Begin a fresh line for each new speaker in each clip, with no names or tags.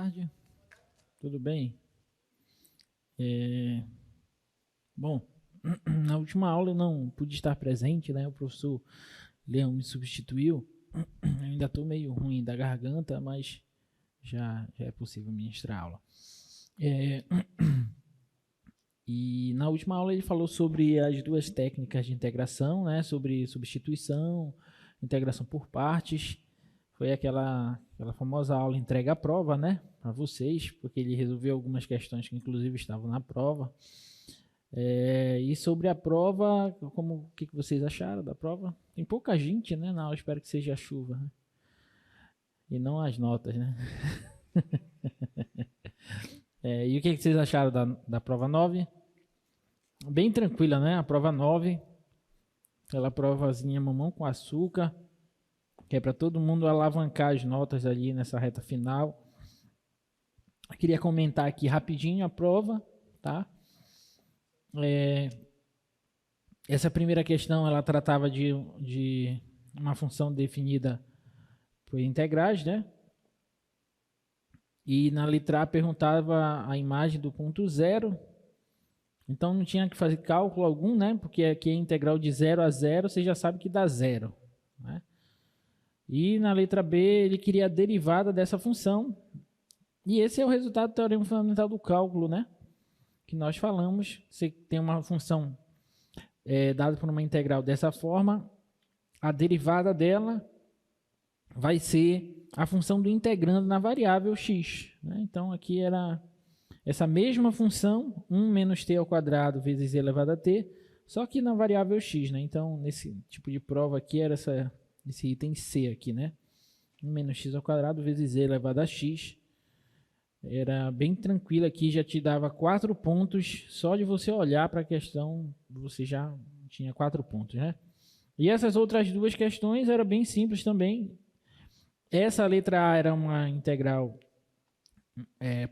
tarde, tudo bem? Bom, na última aula eu não pude estar presente, né? O professor Leão me substituiu. Eu ainda estou meio ruim da garganta, mas já é possível ministrar a aula. E na última aula ele falou sobre as duas técnicas de integração, né? Sobre substituição, integração por partes. Foi aquela famosa aula entrega à prova, né? Para vocês, porque ele resolveu algumas questões que inclusive estavam na prova. E sobre a prova, o que vocês acharam da prova? Tem pouca gente, né? Na aula, espero que seja a chuva, né? E não as notas, né? E o que vocês acharam da prova 9? Bem tranquila, né? A prova 9, aquela provazinha mamão com açúcar, que é para todo mundo alavancar as notas ali nessa reta final. Eu queria comentar aqui rapidinho a prova, tá? Essa primeira questão, ela tratava de uma função definida por integrais, né? E na letra A perguntava a imagem do ponto zero. Então não tinha que fazer cálculo algum, né? Porque aqui é integral de 0 a 0, você já sabe que dá zero, né? E na letra B ele queria a derivada dessa função. E esse é o resultado do teorema fundamental do cálculo, né? Que nós falamos. Você tem uma função dada por uma integral dessa forma, a derivada dela vai ser a função do integrando na variável x, né? Então aqui era essa mesma função, 1 menos t ao quadrado vezes e elevado a t, só que na variável x, né? Então nesse tipo de prova aqui era esse item C aqui, né? 1 menos x ao quadrado vezes e elevado a x. Era bem tranquilo aqui, já te dava 4 pontos, só de você olhar para a questão, você já tinha 4 pontos, né? E essas outras duas questões era bem simples também. Essa letra A era uma integral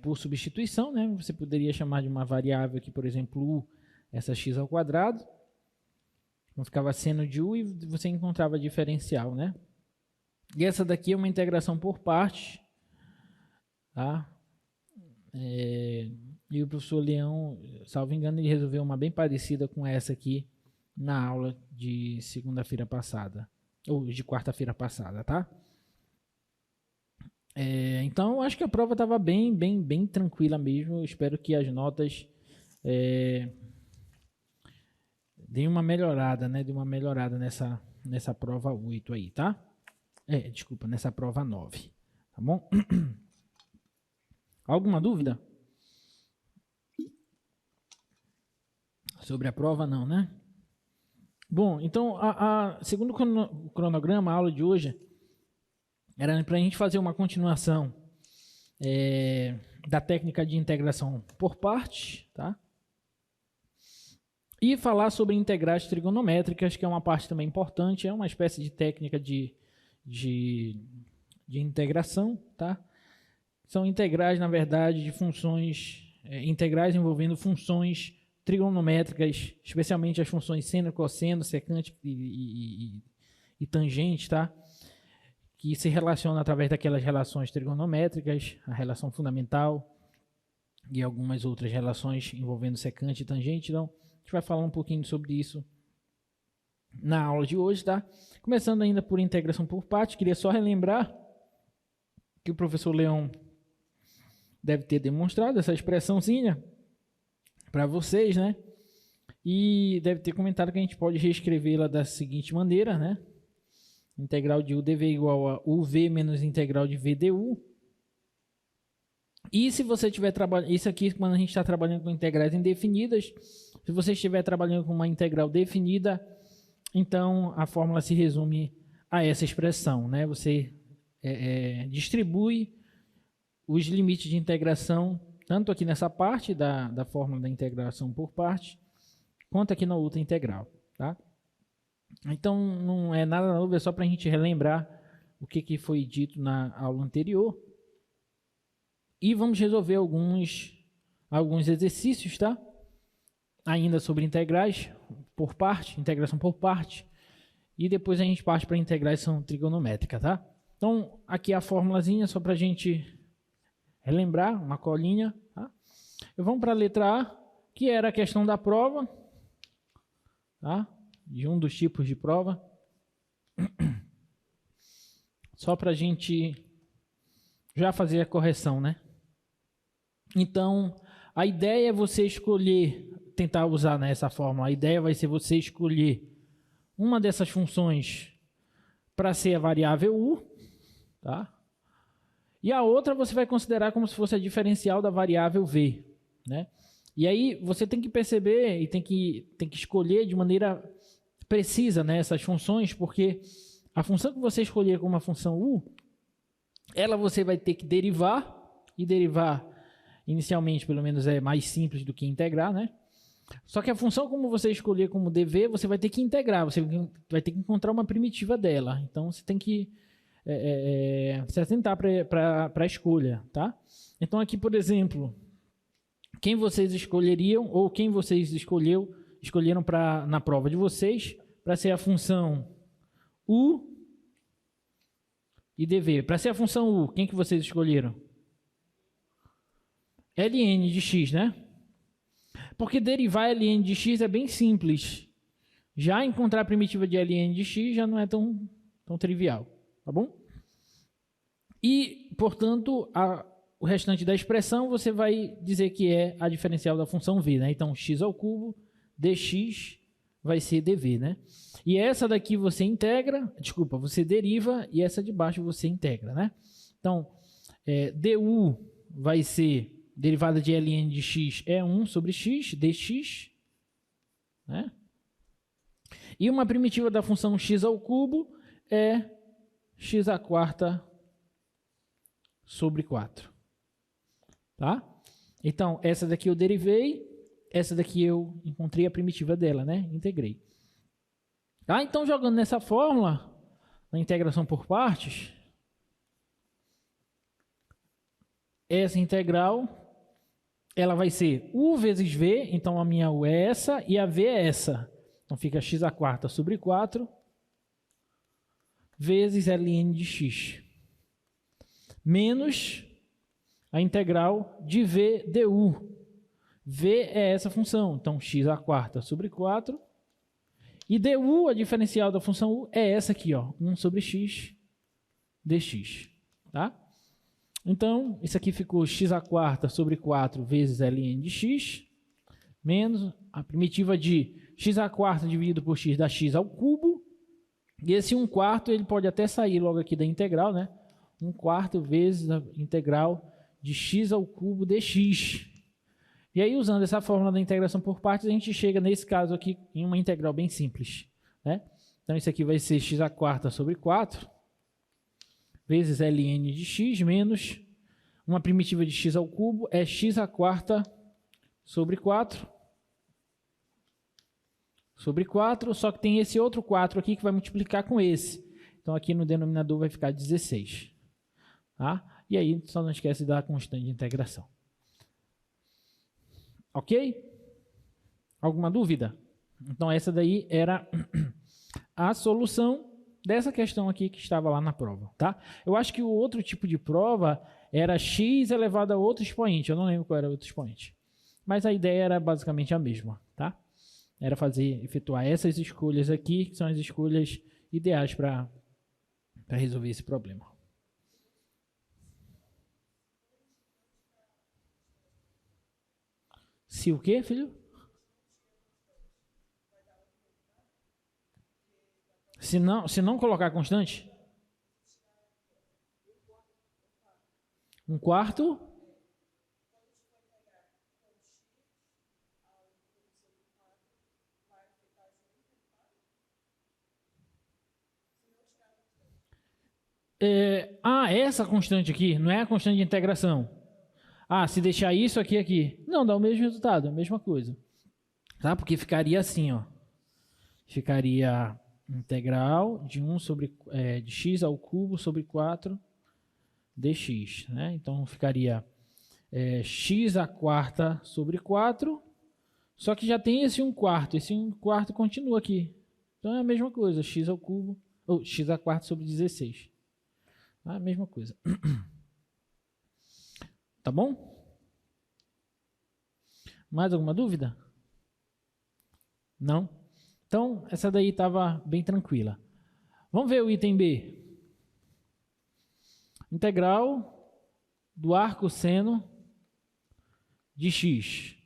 por substituição, né? Você poderia chamar de uma variável aqui, por exemplo, u, essa x ao quadrado. Então ficava seno de u e você encontrava a diferencial, né? E essa daqui é uma integração por partes, tá? E o professor Leão, salvo engano, ele resolveu uma bem parecida com essa aqui na aula de segunda-feira passada, ou de quarta-feira passada, tá? Então, eu acho que a prova estava bem tranquila mesmo. Eu espero que as notas deem uma melhorada, né? Dê uma melhorada nessa prova 8 aí, tá? Desculpa, nessa prova 9, tá bom? Alguma dúvida? Sobre a prova, não, né? Bom, então, segundo o cronograma, a aula de hoje era para a gente fazer uma continuação da técnica de integração por partes, tá? E falar sobre integrais trigonométricas, que é uma parte também importante, é uma espécie de técnica de integração, tá? São integrais, na verdade, de funções integrais envolvendo funções trigonométricas, especialmente as funções seno, cosseno, secante e tangente, tá? Que se relacionam através daquelas relações trigonométricas, a relação fundamental e algumas outras relações envolvendo secante e tangente. Então, a gente vai falar um pouquinho sobre isso na aula de hoje, tá? Começando ainda por integração por partes, queria só relembrar que o professor Leão deve ter demonstrado essa expressãozinha para vocês, né? E deve ter comentado que a gente pode reescrevê-la da seguinte maneira, né? Integral de u dv igual a uv menos integral de v du. E se você estiver trabalhando, isso aqui quando a gente está trabalhando com integrais indefinidas, se você estiver trabalhando com uma integral definida, então a fórmula se resume a essa expressão, né? Você distribui os limites de integração, tanto aqui nessa parte da fórmula da integração por parte, quanto aqui na outra integral, tá? Então, não é nada novo, é só para a gente relembrar o que foi dito na aula anterior. E vamos resolver alguns exercícios, tá? Ainda sobre integrais por parte, integração por parte. E depois a gente parte para integração trigonométrica, tá? Então, aqui a formulazinha, só para a gente relembrar, uma colinha. Tá? Vamos para a letra A, que era a questão da prova, tá? De um dos tipos de prova. Só para a gente já fazer a correção, né? Então, a ideia é você escolher, tentar usar nessa fórmula, a ideia vai ser você escolher uma dessas funções para ser a variável u, tá? E a outra você vai considerar como se fosse a diferencial da variável v, né? E aí você tem que perceber e tem que escolher de maneira precisa, né, essas funções, porque a função que você escolher como uma função u, ela você vai ter que derivar, e derivar inicialmente pelo menos é mais simples do que integrar, né? Só que a função como você escolher como dv, você vai ter que integrar, você vai ter que encontrar uma primitiva dela. Então você tem que se atentar para a escolha, tá? Então aqui, por exemplo, quem vocês escolheriam ou quem vocês escolheram na prova de vocês para ser a função u e dv. Para ser a função u, quem que vocês escolheram? Ln de x, né? Porque derivar Ln de x é bem simples. Já encontrar a primitiva de Ln de x já não é tão trivial, tá bom? E, portanto, o restante da expressão você vai dizer que é a diferencial da função v, né? Então, x ao cubo dx vai ser dv, né? E essa daqui você integra, desculpa, você deriva, e essa de baixo você integra, né? Então, du vai ser derivada de Ln de x é 1 sobre x, dx, né? E uma primitiva da função x ao cubo é x à quarta sobre 4. Tá? Então, essa daqui eu derivei, essa daqui eu encontrei a primitiva dela, né? Integrei. Tá? Então, jogando nessa fórmula, na integração por partes, essa integral, ela vai ser u vezes v, então a minha u é essa e a v é essa. Então fica x à quarta sobre 4 vezes Ln de x, menos a integral de v du. V é essa função, então x à quarta sobre 4. E du, a diferencial da função u, é essa aqui, ó, 1 sobre x dx. Tá? Então, isso aqui ficou x à quarta sobre 4 vezes Ln de x, menos a primitiva de x à quarta dividido por x dá x ao cubo. E esse 1/4 ele pode até sair logo aqui da integral, né? 1/4 vezes a integral de x ao cubo dx. E aí, usando essa fórmula da integração por partes, a gente chega, nesse caso aqui, em uma integral bem simples, né? Então, isso aqui vai ser x à quarta sobre 4 vezes Ln de x, menos uma primitiva de x ao cubo, é x à quarta sobre 4. Sobre 4, só que tem esse outro 4 aqui que vai multiplicar com esse. Então, aqui no denominador vai ficar 16. Tá? E aí, só não esquece da constante de integração. Ok? Alguma dúvida? Então, essa daí era a solução dessa questão aqui que estava lá na prova, tá? Eu acho que o outro tipo de prova era x elevado a outro expoente. Eu não lembro qual era o outro expoente. Mas a ideia era basicamente a mesma, tá? Era efetuar essas escolhas aqui, que são as escolhas ideais para resolver esse problema. Se o quê, filho? Se não colocar constante? 1/4? Essa constante aqui, não é a constante de integração. Se deixar isso aqui. Não, dá o mesmo resultado, a mesma coisa. Tá? Porque ficaria assim, ó. Ficaria integral de 1 sobre de x ao cubo sobre 4 dx, né? Então ficaria x à quarta sobre 4, só que já tem esse 1/4, esse 1/4 continua aqui. Então é a mesma coisa, x ao cubo, ou x à quarta sobre 16. A mesma coisa. Tá bom? Mais alguma dúvida? Não? Então, essa daí estava bem tranquila. Vamos ver o item B. Integral do arco seno de x.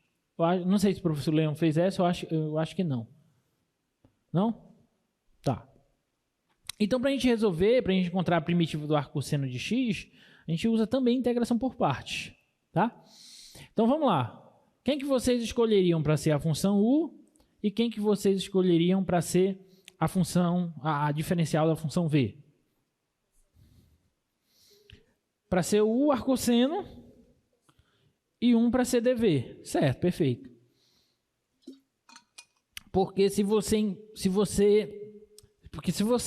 Não sei se o professor Leão fez essa, eu acho que não. Não? Tá. Então, para a gente resolver, para a gente encontrar a primitiva do arco seno de x, a gente usa também integração por partes. Tá? Então, vamos lá. Quem que vocês escolheriam para ser a função u e quem que vocês escolheriam para ser a função, a diferencial da função v? Para ser o u arcosseno e 1 para ser dv. Certo, perfeito. Porque se você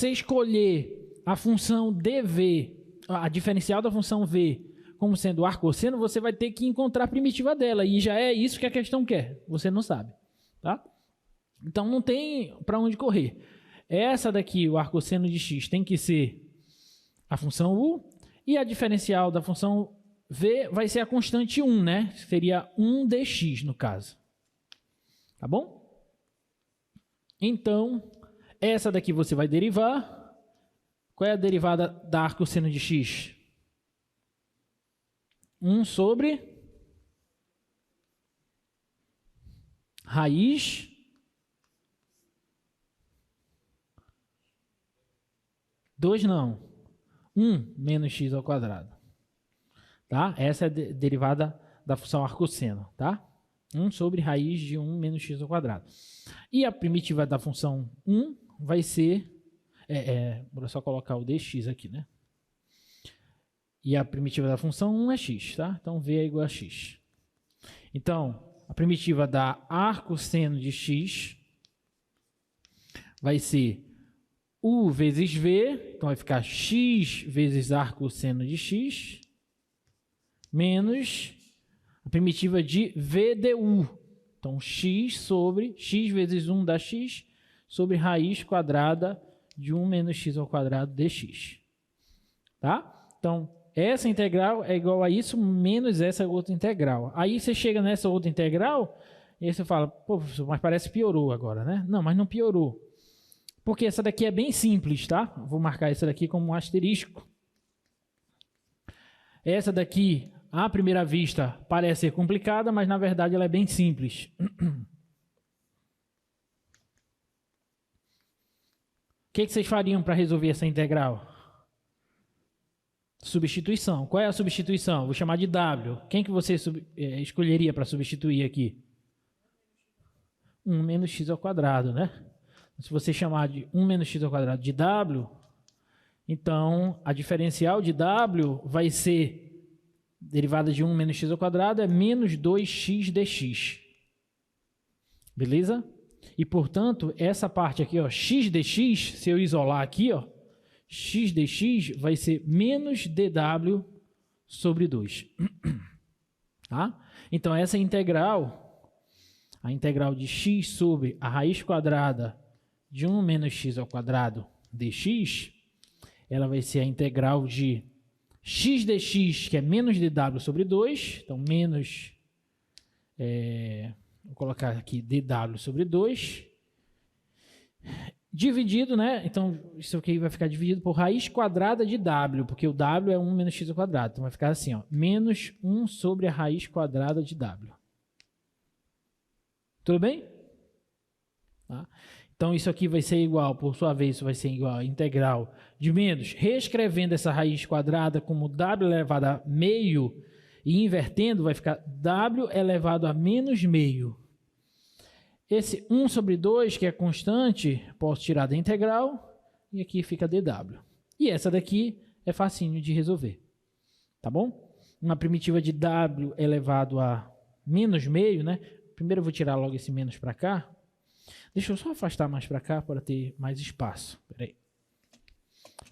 escolher a função dv, a diferencial da função v, como sendo o arcosseno, você vai ter que encontrar a primitiva dela. E já é isso que a questão quer. Você não sabe. Tá? Então não tem para onde correr. Essa daqui, o arcosseno de x, tem que ser a função u. E a diferencial da função v vai ser a constante 1, né? Seria 1 dx no caso. Tá bom? Então, essa daqui você vai derivar. Qual é a derivada da arcosseno de x? 1 sobre raiz dois não. 1 menos x ao quadrado. Tá? Essa é a derivada da função arcosseno. Tá? 1 sobre raiz de 1 menos x ao quadrado. E a primitiva da função 1 vai ser... vou só colocar o dx aqui, né? E a primitiva da função 1 é x, tá? Então, v é igual a x. Então, a primitiva da arcosseno de x vai ser u vezes v, então vai ficar x vezes arcosseno de x, menos a primitiva de v du. Então, x sobre x vezes 1 dá x, sobre raiz quadrada de 1 menos x ao quadrado dx. Tá? Então, essa integral é igual a isso, menos essa outra integral. Aí você chega nessa outra integral, e aí você fala, pô, professor, mas parece que piorou agora, né? Não, mas não piorou. Porque essa daqui é bem simples, tá? Vou marcar essa daqui como um asterisco. Essa daqui, à primeira vista, parece ser complicada, mas na verdade ela é bem simples. O que vocês fariam para resolver essa integral? Substituição. Qual é a substituição? Vou chamar de W. Quem que você escolheria para substituir aqui? 1 menos x ao quadrado, né? Se você chamar de 1 menos x ao quadrado de W, então a diferencial de W vai ser derivada de 1 menos x ao quadrado é menos 2x dx. Beleza? E, portanto, essa parte aqui, ó, x dx, se eu isolar aqui, ó, x dx vai ser menos dw sobre 2. Tá? Então, essa integral, a integral de x sobre a raiz quadrada de 1 menos x ao quadrado dx, ela vai ser a integral de x dx, que é menos dw sobre 2, então menos, vou colocar aqui dw sobre 2, dividido, né? Então, isso aqui vai ficar dividido por raiz quadrada de w, porque o w é 1 menos x ao quadrado. Então, vai ficar assim, ó, menos 1 sobre a raiz quadrada de w. Tudo bem? Tá? Então, isso aqui vai ser igual, por sua vez, isso vai ser igual a integral de menos, reescrevendo essa raiz quadrada como w elevado a meio e invertendo, vai ficar w elevado a menos meio. Esse 1 sobre 2, que é constante, posso tirar da integral, e aqui fica dw. E essa daqui é facinho de resolver. Tá bom? Uma primitiva de w elevado a menos meio, né? Primeiro eu vou tirar logo esse menos para cá. Deixa eu só afastar mais para cá para ter mais espaço. Espera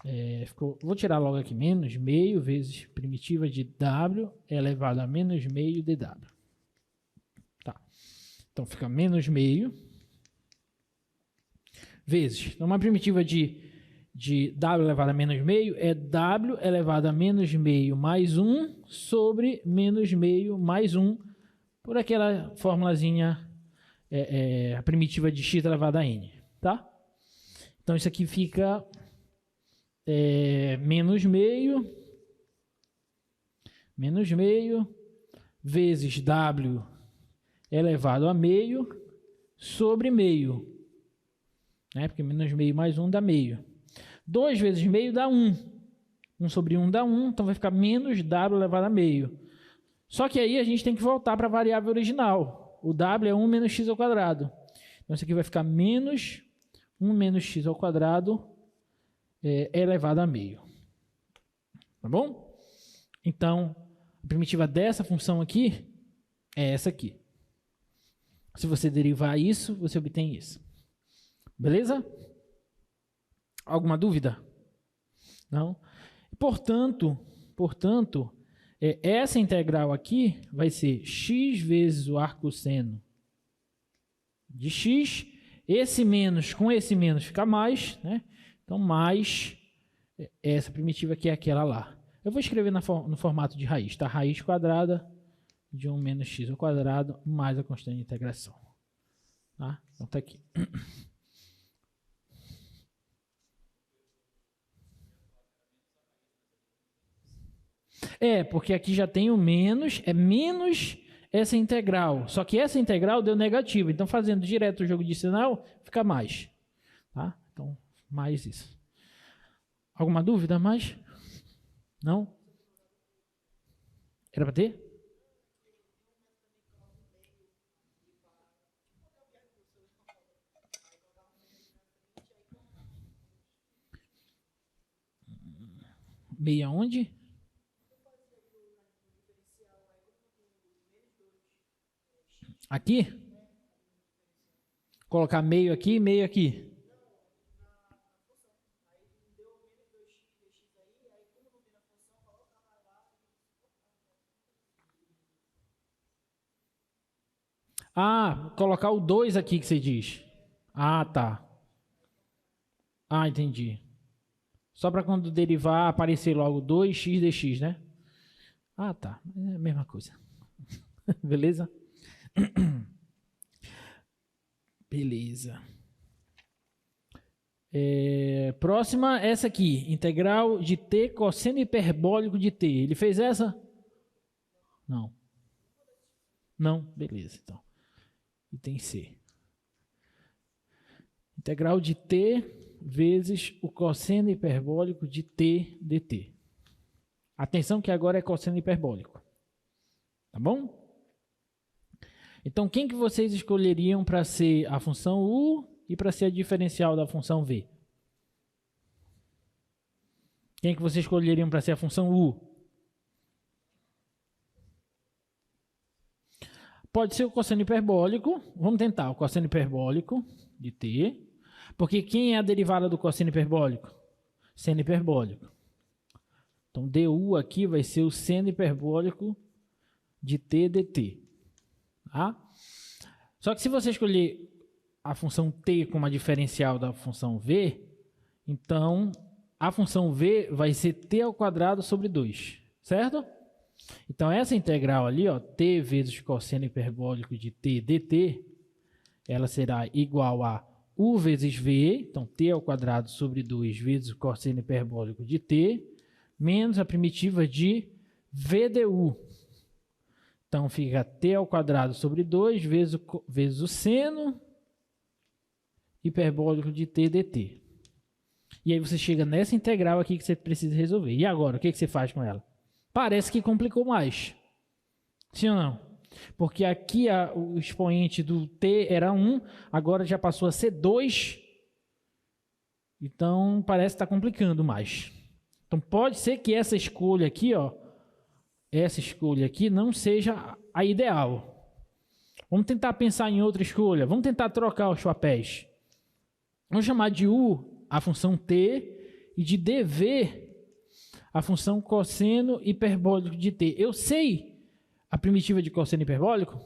aí. Vou tirar logo aqui menos meio vezes primitiva de w elevado a menos meio dw. Tá. Então, fica menos meio vezes. Então, uma primitiva de de w elevado a menos meio é w elevado a menos meio mais 1 sobre menos meio mais 1, por aquela formulazinha a primitiva de x elevado a n, tá? Então isso aqui fica menos meio vezes w elevado a meio sobre meio, né? Porque menos meio mais 1 dá meio. 2 vezes meio dá 1. 1 sobre 1 dá 1, então vai ficar menos w elevado a meio. Só que aí a gente tem que voltar para a variável original. O w é 1 menos x ao quadrado. Então isso aqui vai ficar menos 1 menos x ao quadrado elevado a meio. Tá bom? Então, a primitiva dessa função aqui é essa aqui. Se você derivar isso, você obtém isso. Beleza? Alguma dúvida? Não? Portanto, essa integral aqui vai ser x vezes o arcosseno de x. Esse menos com esse menos fica mais, né? Então, mais essa primitiva que é aquela lá. Eu vou escrever no formato de raiz, tá? Raiz quadrada de 1 menos x ao quadrado mais a constante de integração. Tá? Então, tá aqui. Porque aqui já tem o menos, é menos essa integral. Só que essa integral deu negativo. Então, fazendo direto o jogo de sinal, fica mais. Tá? Então, mais isso. Alguma dúvida mais? Não? Era para ter? Meia onde? Aqui? Colocar meio aqui e meio aqui. Colocar o 2 aqui que você diz. Tá. Entendi. Só para quando derivar aparecer logo 2x dx, né? Tá. É a mesma coisa. Beleza? Beleza. Próxima, essa aqui. Integral de t cosseno hiperbólico de t. Ele fez essa? Não. Não? Beleza, então. Item C. Integral de t vezes o cosseno hiperbólico de t dt. Atenção que agora é cosseno hiperbólico. Tá bom? Então, quem que vocês escolheriam para ser a função u e para ser a diferencial da função v? Quem que vocês escolheriam para ser a função u? Pode ser o cosseno hiperbólico. Vamos tentar o cosseno hiperbólico de t. Porque quem é a derivada do cosseno hiperbólico? Seno hiperbólico. Então, du aqui vai ser o seno hiperbólico de t dt. Tá? Só que se você escolher a função t como a diferencial da função v, então a função v vai ser t ao quadrado sobre 2. Certo? Então, essa integral ali, t vezes cosseno hiperbólico de t dt, ela será igual a u vezes v, então t ao quadrado sobre 2 vezes o cosseno hiperbólico de t, menos a primitiva de v du. Então, fica t ao quadrado sobre 2 vezes o seno hiperbólico de t dt. E aí você chega nessa integral aqui que você precisa resolver. E agora, o que você faz com ela? Parece que complicou mais. Sim ou não? Porque aqui o expoente do t era 1, agora já passou a ser 2. Então, parece que está complicando mais. Então, pode ser que essa escolha aqui, essa escolha aqui não seja a ideal. Vamos tentar pensar em outra escolha. Vamos tentar trocar os papéis. Vamos chamar de u a função t e de dv a função cosseno hiperbólico de t. Eu sei a primitiva de cosseno hiperbólico.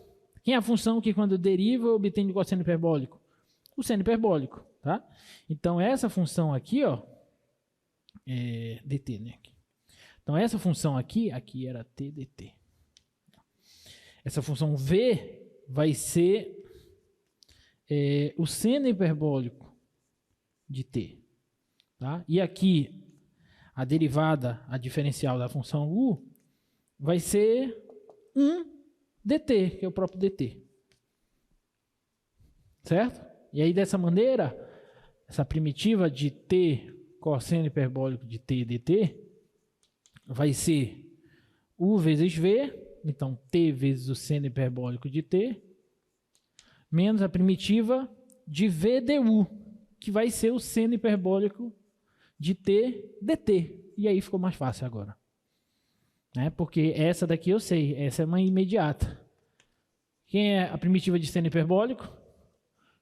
Quem é a função que quando deriva eu obtenho de cosseno hiperbólico? O seno hiperbólico. Tá? Então, essa função aqui, dt, né? Então, essa função aqui era t dt. Essa função v vai ser o seno hiperbólico de t. Tá? E aqui, a derivada, a diferencial da função u, vai ser 1 dt, que é o próprio dt. Certo? E aí, dessa maneira, essa primitiva de t cosseno hiperbólico de t dt vai ser u vezes v, então t vezes o seno hiperbólico de t, menos a primitiva de v du, que vai ser o seno hiperbólico de t dt. E aí ficou mais fácil agora. Porque essa daqui eu sei, essa é uma imediata. Quem é a primitiva de seno hiperbólico?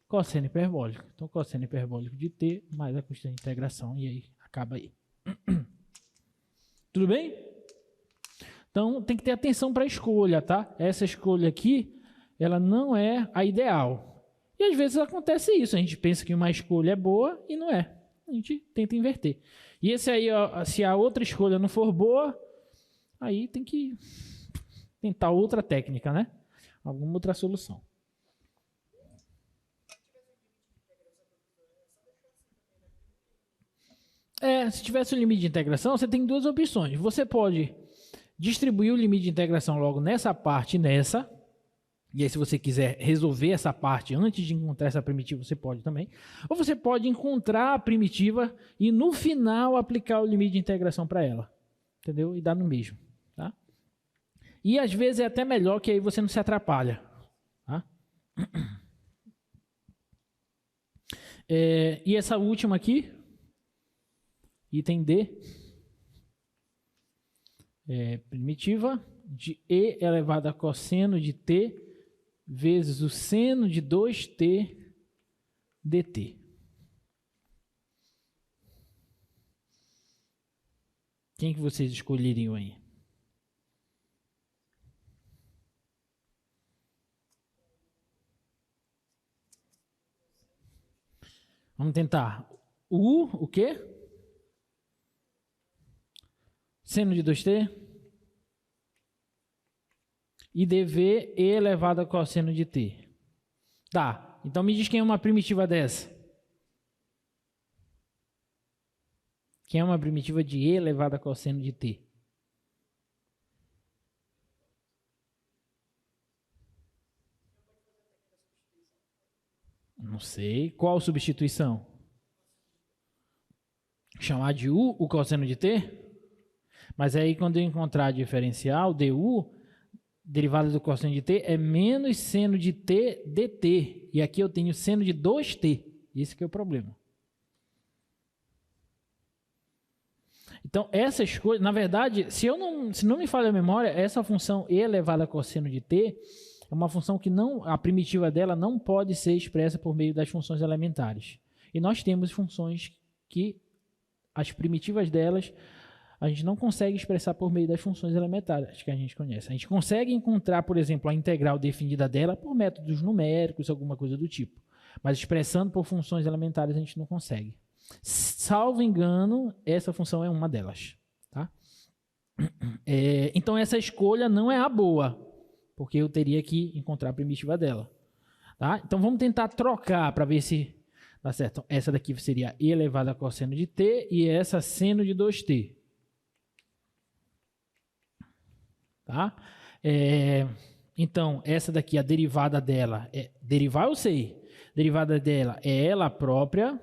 Cosseno hiperbólico. Então, cosseno hiperbólico de t mais a constante de integração. E aí, acaba aí. Tudo bem? Então, tem que ter atenção para a escolha, tá? Essa escolha aqui, ela não é a ideal. E às vezes acontece isso. A gente pensa que uma escolha é boa e não é. A gente tenta inverter. E esse aí, ó, se a outra escolha não for boa, aí tem que tentar outra técnica, né? Alguma outra solução. Se tivesse um limite de integração, você tem duas opções. Você pode distribuir o limite de integração logo nessa parte e nessa. E aí, se você quiser resolver essa parte antes de encontrar essa primitiva, você pode também. Ou você pode encontrar a primitiva e no final aplicar o limite de integração para ela. Entendeu? E dar no mesmo. Tá? E às vezes é até melhor, que aí você não se atrapalha. Tá? E essa última aqui, item D, primitiva de e elevado a cosseno de t vezes o seno de 2t dt. Quem que vocês escolheriam aí? Vamos tentar. O quê? Seno de 2t? E dv e elevado a cosseno de t. Tá, então me diz quem é uma primitiva dessa. Quem é uma primitiva de e elevado a cosseno de t? Não sei. Qual substituição? Chamar de u o cosseno de t? Mas aí quando eu encontrar a diferencial, du, derivada do cosseno de t, é menos seno de t dt. E aqui eu tenho seno de 2t. Esse que é o problema. Então, essa escolha, na verdade, se não me falha a memória, essa função e elevada a cosseno de t é uma função que a primitiva dela não pode ser expressa por meio das funções elementares. E nós temos funções que as primitivas delas a gente não consegue expressar por meio das funções elementares que a gente conhece. A gente consegue encontrar, por exemplo, a integral definida dela por métodos numéricos, alguma coisa do tipo. Mas expressando por funções elementares a gente não consegue. Salvo engano, essa função é uma delas. Tá? Então, essa escolha não é a boa, porque eu teria que encontrar a primitiva dela. Tá? Então, vamos tentar trocar para ver se dá certo. Essa daqui seria e elevado a cosseno de t e essa seno de 2t. Tá? Então, essa daqui, a derivada dela, derivar eu sei. Derivada dela é ela própria,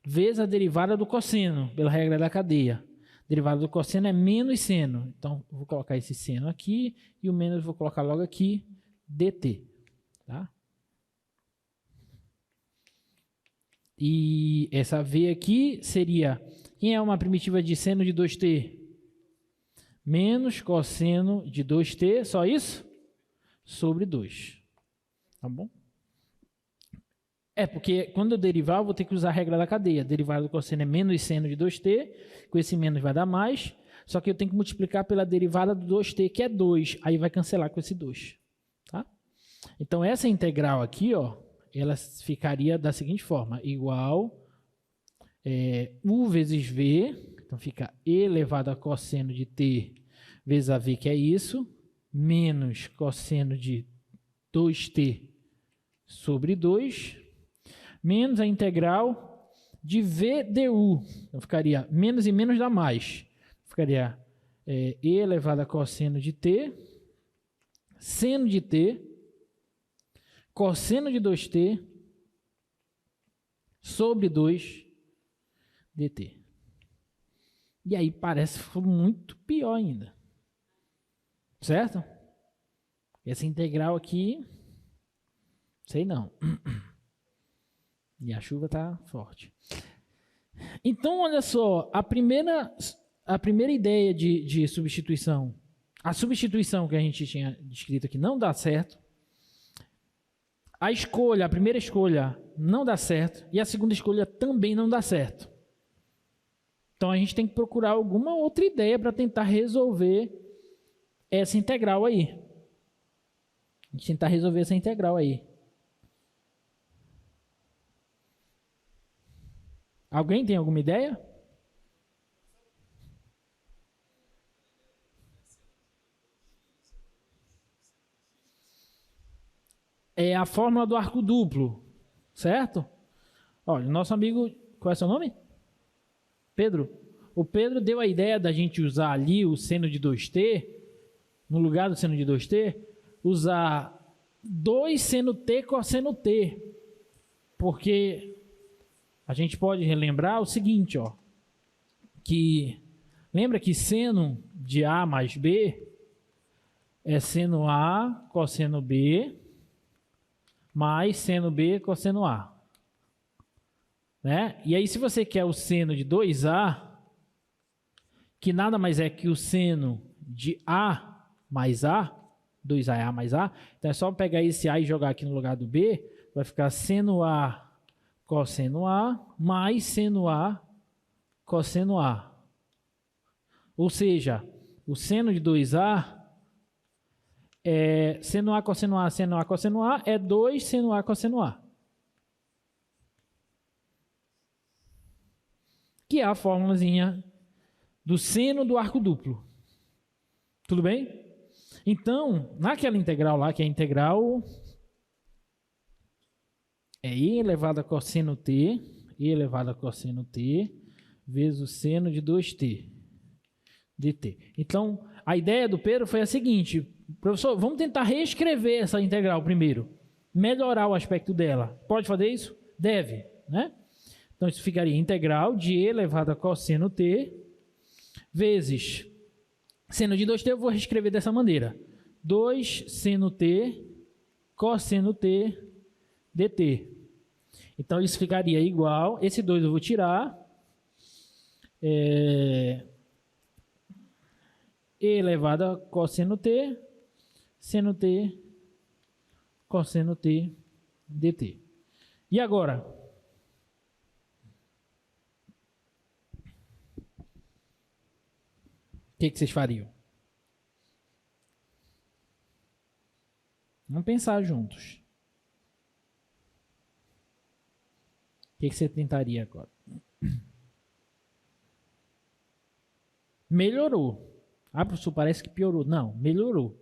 vezes a derivada do cosseno, pela regra da cadeia. Derivada do cosseno é menos seno. Então, eu vou colocar esse seno aqui e o menos eu vou colocar logo aqui, dt. Tá? E essa v aqui seria, quem é uma primitiva de seno de 2t? Menos cosseno de 2t, só isso? Sobre 2. Tá bom? Porque quando eu derivar, eu vou ter que usar a regra da cadeia. Derivada do cosseno é menos seno de 2t, com esse menos vai dar mais, só que eu tenho que multiplicar pela derivada do 2t, que é 2, aí vai cancelar com esse 2. Tá? Então, essa integral aqui, ó, ela ficaria da seguinte forma, igual u vezes v, Então fica e elevado a cosseno de t vezes a v, que é isso, menos cosseno de 2t sobre 2, menos a integral de v du. Então ficaria menos e menos dá mais. Ficaria e elevado a cosseno de t, seno de t, cosseno de 2t sobre 2 dt. E aí parece que foi muito pior ainda. Certo? Essa integral aqui, sei não. E a chuva tá forte. Então, olha só, a primeira ideia de substituição, a substituição que a gente tinha descrito aqui não dá certo. A primeira escolha não dá certo e a segunda escolha também não dá certo. Então a gente tem que procurar alguma outra ideia para tentar resolver essa integral aí. A gente tentar resolver essa integral aí. Alguém tem alguma ideia? É a fórmula do arco duplo, certo? Olha, nosso amigo, qual é seu nome? Pedro. O Pedro deu a ideia da gente usar ali o seno de 2t, no lugar do seno de 2t, usar 2 seno t cosseno t. Porque a gente pode relembrar o seguinte, ó, que lembra que seno de A mais B é seno A cosseno B mais seno B cosseno A. Né? E aí, se você quer o seno de 2A, que nada mais é que o seno de A mais A, 2A é A mais A, então é só pegar esse A e jogar aqui no lugar do B, vai ficar seno A cosseno A mais seno A cosseno A. Ou seja, o seno de 2A é seno A cosseno A é 2 seno A cosseno A. Que é a fórmulazinha do seno do arco duplo. Tudo bem? Então, naquela integral lá, que é a integral é e elevado a cosseno t vezes o seno de 2t dt. Então, a ideia do Pedro foi a seguinte: professor, vamos tentar reescrever essa integral primeiro, melhorar o aspecto dela. Pode fazer isso? Deve, né? Então, isso ficaria integral de e elevado a cosseno t vezes seno de 2t, eu vou reescrever dessa maneira. 2 seno t cosseno t dt. Então, isso ficaria igual, esse 2 eu vou tirar, e elevado a cosseno t, seno t, cosseno t, dt. E agora? O que vocês fariam? Vamos pensar juntos. O que você tentaria agora? Melhorou. Ah, professor, parece que piorou. Não, melhorou.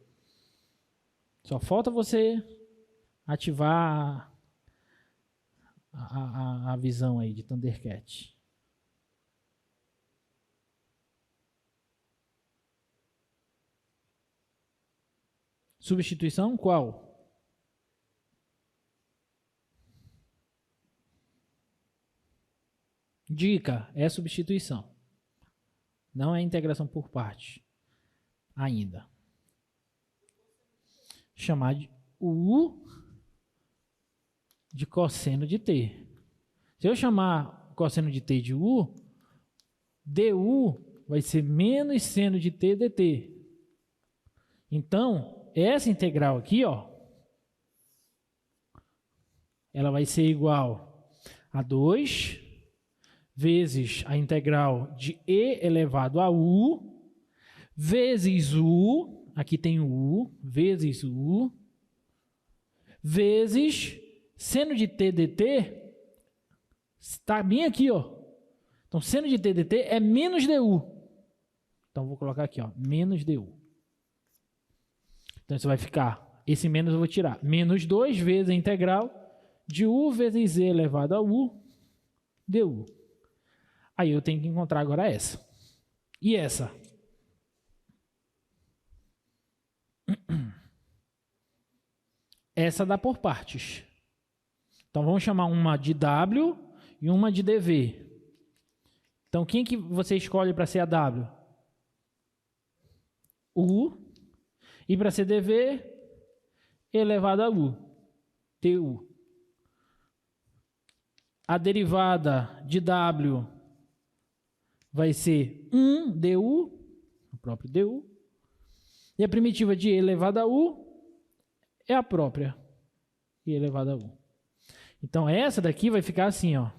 Só falta você ativar a visão aí de Thundercat. Substituição qual? Dica, é substituição. Não é integração por parte. Ainda. Chamar de U de cosseno de t. Se eu chamar cosseno de t de U, du vai ser menos seno de t dt. Então, essa integral aqui, ó, ela vai ser igual a 2 vezes a integral de e elevado a u, vezes u, aqui tem o u, vezes u, vezes seno de t dt, está bem aqui, ó, Então, seno de t dt é menos du. Então, vou colocar aqui, ó, menos du. Então, isso vai ficar, esse menos eu vou tirar, menos 2 vezes a integral de u vezes z elevado a u du. Aí eu tenho que encontrar agora essa. E essa? Essa dá por partes. Então, vamos chamar uma de w e uma de dv. Então, quem que você escolhe para ser a w? U. E para ser dv, elevado a u. Tu. A derivada de w vai ser 1 du, o próprio du. E a primitiva de e elevado a u é a própria e elevado a u. Então, essa daqui vai ficar assim, ó.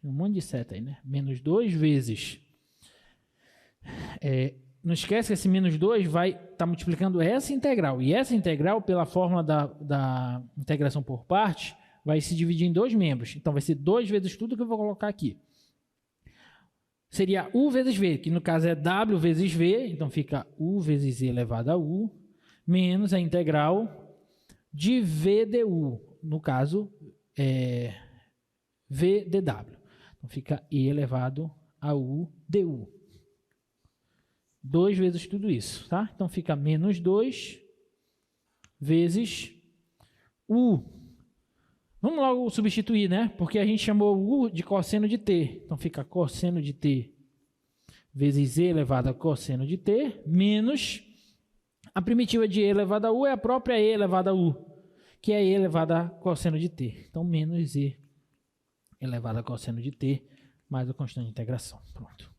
Um monte de seta aí, né? Menos 2 vezes. Não esquece que esse menos 2 vai estar multiplicando essa integral. E essa integral, pela fórmula da integração por parte, vai se dividir em 2 membros. Então, vai ser 2 vezes tudo que eu vou colocar aqui. Seria u vezes v, que no caso é w vezes v. Então, fica u vezes z elevado a u, menos a integral de v du. No caso, v dw. Então, fica e elevado a u du. 2 vezes tudo isso, tá? Então, fica menos 2 vezes u. Vamos logo substituir, né? Porque a gente chamou u de cosseno de t. Então, fica cosseno de t vezes e elevado a cosseno de t, menos a primitiva de e elevado a u é a própria e elevado a u, que é e elevado a cosseno de t. Então, menos e elevado a cosseno de t, mais a constante de integração. Pronto.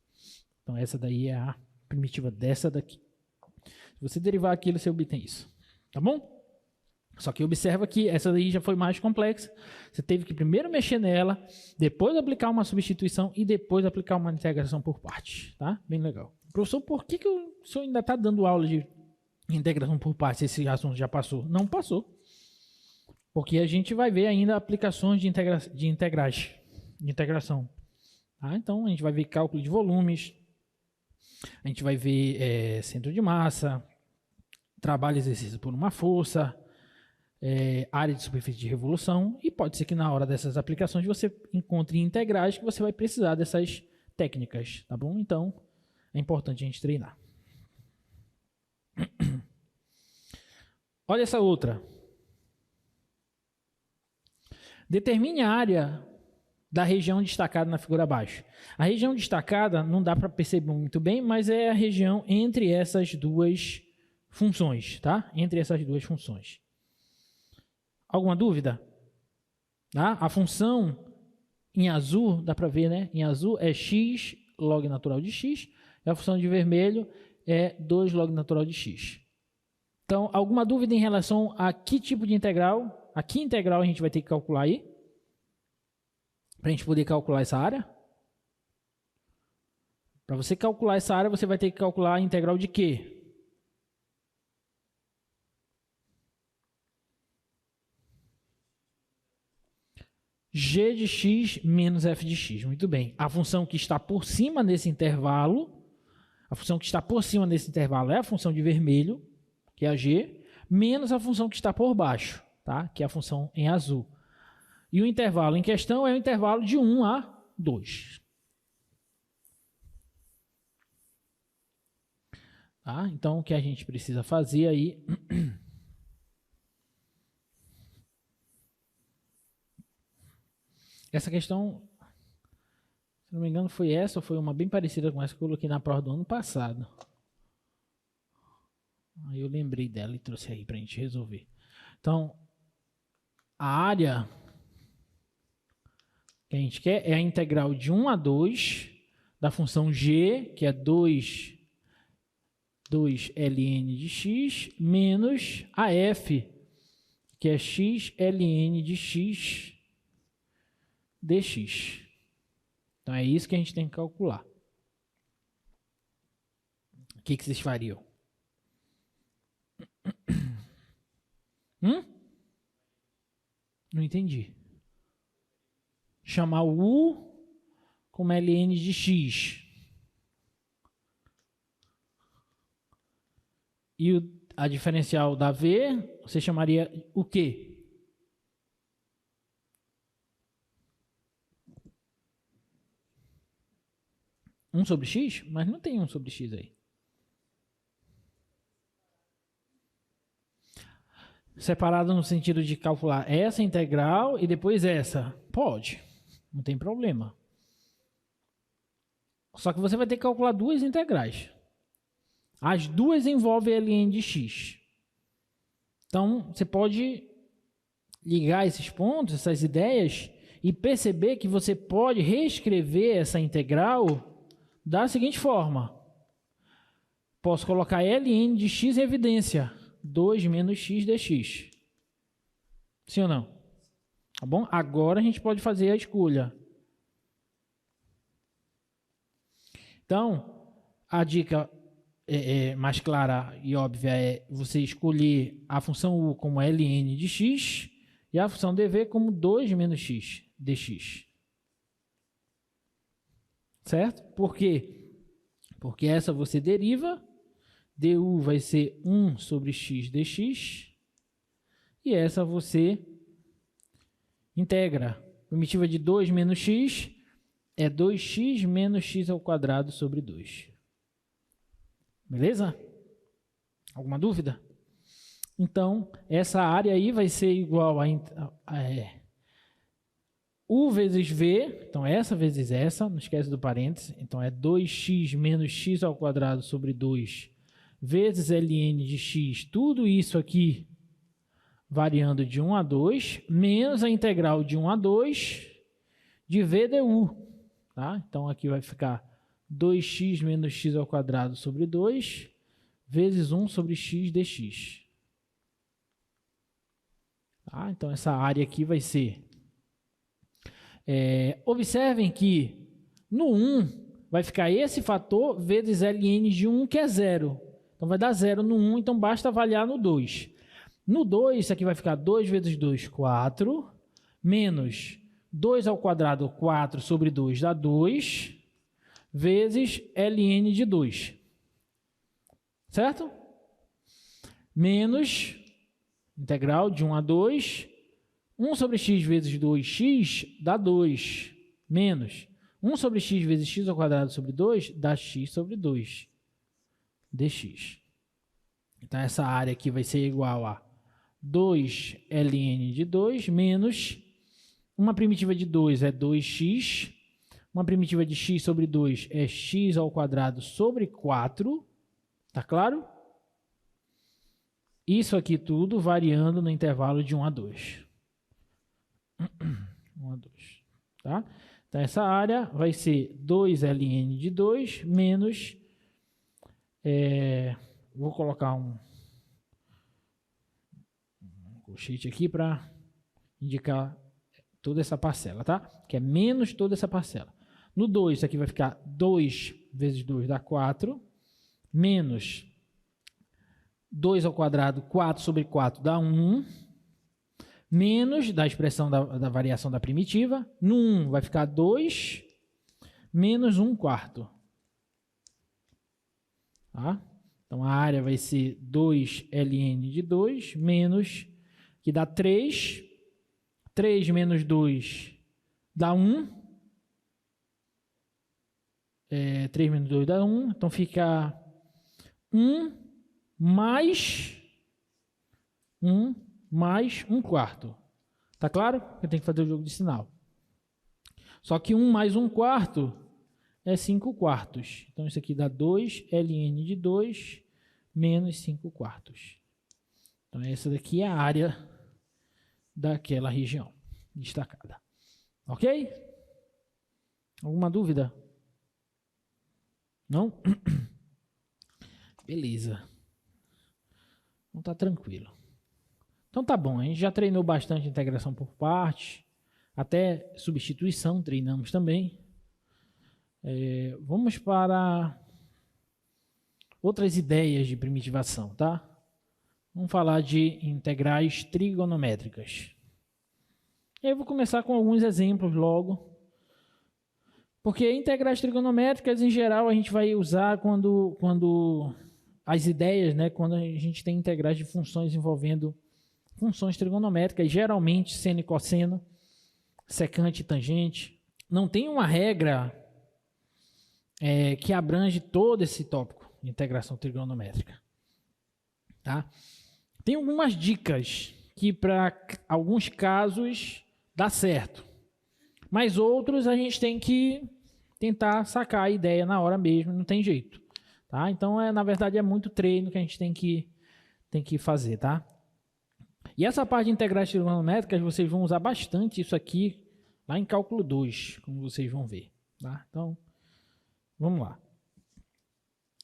Então, essa daí é a primitiva dessa daqui. Se você derivar aquilo, você obtém isso. Tá bom? Só que observa que essa daí já foi mais complexa. Você teve que primeiro mexer nela, depois aplicar uma substituição e depois aplicar uma integração por partes. Tá? Bem legal. Professor, por que o senhor ainda está dando aula de integração por partes? Esse assunto já passou? Não passou. Porque a gente vai ver ainda aplicações de integração. Tá? Então, a gente vai ver cálculo de volumes, a gente vai ver centro de massa, trabalho exercido por uma força, área de superfície de revolução, e pode ser que na hora dessas aplicações você encontre integrais que você vai precisar dessas técnicas, tá bom? Então, é importante a gente treinar. Olha essa outra. Determine a área da região destacada na figura abaixo. A região destacada não dá para perceber muito bem, mas é a região entre essas duas funções, tá? Entre essas duas funções. Alguma dúvida? Tá? A função em azul, dá para ver, né? Em azul é x log natural de x, e a função de vermelho é 2 log natural de x. Então, alguma dúvida em relação a que tipo de integral? A que integral a gente vai ter que calcular aí? Para a gente poder calcular essa área? Para você calcular essa área, você vai ter que calcular a integral de quê? G de x menos f de x. Muito bem. A função que está por cima nesse intervalo, é a função de vermelho, que é a g, menos a função que está por baixo, tá? Que é a função em azul. E o intervalo em questão é o intervalo de 1 a 2. Tá? Então, o que a gente precisa fazer aí... Essa questão, se não me engano, foi essa ou foi uma bem parecida com essa que eu coloquei na prova do ano passado. Aí eu lembrei dela e trouxe aí para a gente resolver. Então, a área que a gente quer é a integral de 1 a 2 da função g, que é 2 ln de x, menos a f, que é x ln de x dx. Então, é isso que a gente tem que calcular. O que vocês fariam? Não entendi. Chamar o u como ln de x. E a diferencial da v, você chamaria o quê? Um sobre x? Mas não tem 1 sobre x aí. Separado no sentido de calcular essa integral e depois essa. Pode, não tem problema. Só que você vai ter que calcular duas integrais. As duas envolvem ln de x. Então, você pode ligar esses pontos, essas ideias, e perceber que você pode reescrever essa integral da seguinte forma. Posso colocar ln de x em evidência. 2 menos x dx. Sim ou não? Tá bom? Agora a gente pode fazer a escolha. Então, a dica mais clara e óbvia é você escolher a função u como ln de x e a função dv como 2 menos x dx. Certo? Por quê? Porque essa você deriva, du vai ser 1 sobre x dx, e essa você integra. Primitiva de 2 menos x é 2x menos x ao quadrado sobre 2. Beleza? Alguma dúvida? Então, essa área aí vai ser igual a u vezes v, então essa vezes essa, não esquece do parênteses, então é 2x menos x ao quadrado sobre 2 vezes ln de x, tudo isso aqui variando de 1 a 2, menos a integral de 1 a 2 de v du. Tá? Então aqui vai ficar 2x menos x ao quadrado sobre 2 vezes 1 sobre x dx. Tá? Então essa área aqui vai ser... observem que no 1 vai ficar esse fator vezes ln de 1, que é 0. Então vai dar 0 no 1, então basta avaliar no 2. No 2, isso aqui vai ficar 2 vezes 2, 4, menos 2 ao quadrado, 4 sobre 2 dá 2, vezes ln de 2. Certo? Menos integral de 1 a 2, 1 sobre x vezes 2x dá 2, menos 1 sobre x vezes x ao quadrado sobre 2 dá x sobre 2 dx. Então, essa área aqui vai ser igual a 2 ln de 2 menos uma primitiva de 2 é 2x, uma primitiva de x sobre 2 é x ao quadrado sobre 4, tá claro? Isso aqui tudo variando no intervalo de 1 a 2. 1 a 2, tá? Então, essa área vai ser 2 ln de 2 menos... vou colocar um colchete aqui para indicar toda essa parcela, tá? Que é menos toda essa parcela. No 2, isso aqui vai ficar 2 vezes 2 dá 4, menos 2 ao quadrado, 4 sobre 4 dá 1, menos da expressão da variação da primitiva. No 1 vai ficar 2, menos 1 quarto. Tá? Então, a área vai ser 2 ln de 2, menos, que dá 3. 3 menos 2 dá 1. 3 menos 2 dá 1. Então, fica 1 mais 1 quarto. Tá claro? Eu tenho que fazer o jogo de sinal. Só que 1 mais 1 quarto é 5 quartos. Então, isso aqui dá 2 ln de 2 menos 5 quartos. Então, essa daqui é a área daquela região destacada. Ok? Alguma dúvida? Não? Beleza. Então, tá tranquilo. Então, tá bom. A gente já treinou bastante integração por partes. Até substituição treinamos também. Vamos para outras ideias de primitivação, tá? Vamos falar de integrais trigonométricas. Eu vou começar com alguns exemplos logo. Porque integrais trigonométricas, em geral, a gente vai usar quando as ideias, né, quando a gente tem integrais de funções envolvendo funções trigonométricas, geralmente seno e cosseno, secante e tangente. Não tem uma regra que abrange todo esse tópico de integração trigonométrica. Tá? Tem algumas dicas que para alguns casos dá certo, mas outros a gente tem que tentar sacar a ideia na hora mesmo, não tem jeito. Tá? Então, na verdade, é muito treino que a gente tem que fazer. Tá? E essa parte de integrais trigonométricas, vocês vão usar bastante isso aqui lá em cálculo 2, como vocês vão ver. Tá? Então, vamos lá.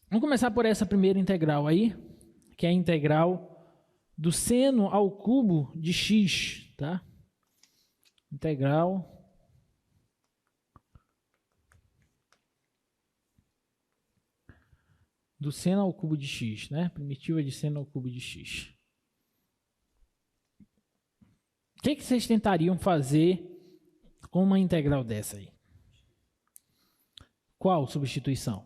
Vamos começar por essa primeira integral aí, que é a integral do seno ao cubo de x, tá? Integral do seno ao cubo de x, né? Primitiva de seno ao cubo de x. O que vocês tentariam fazer com uma integral dessa aí? Qual substituição?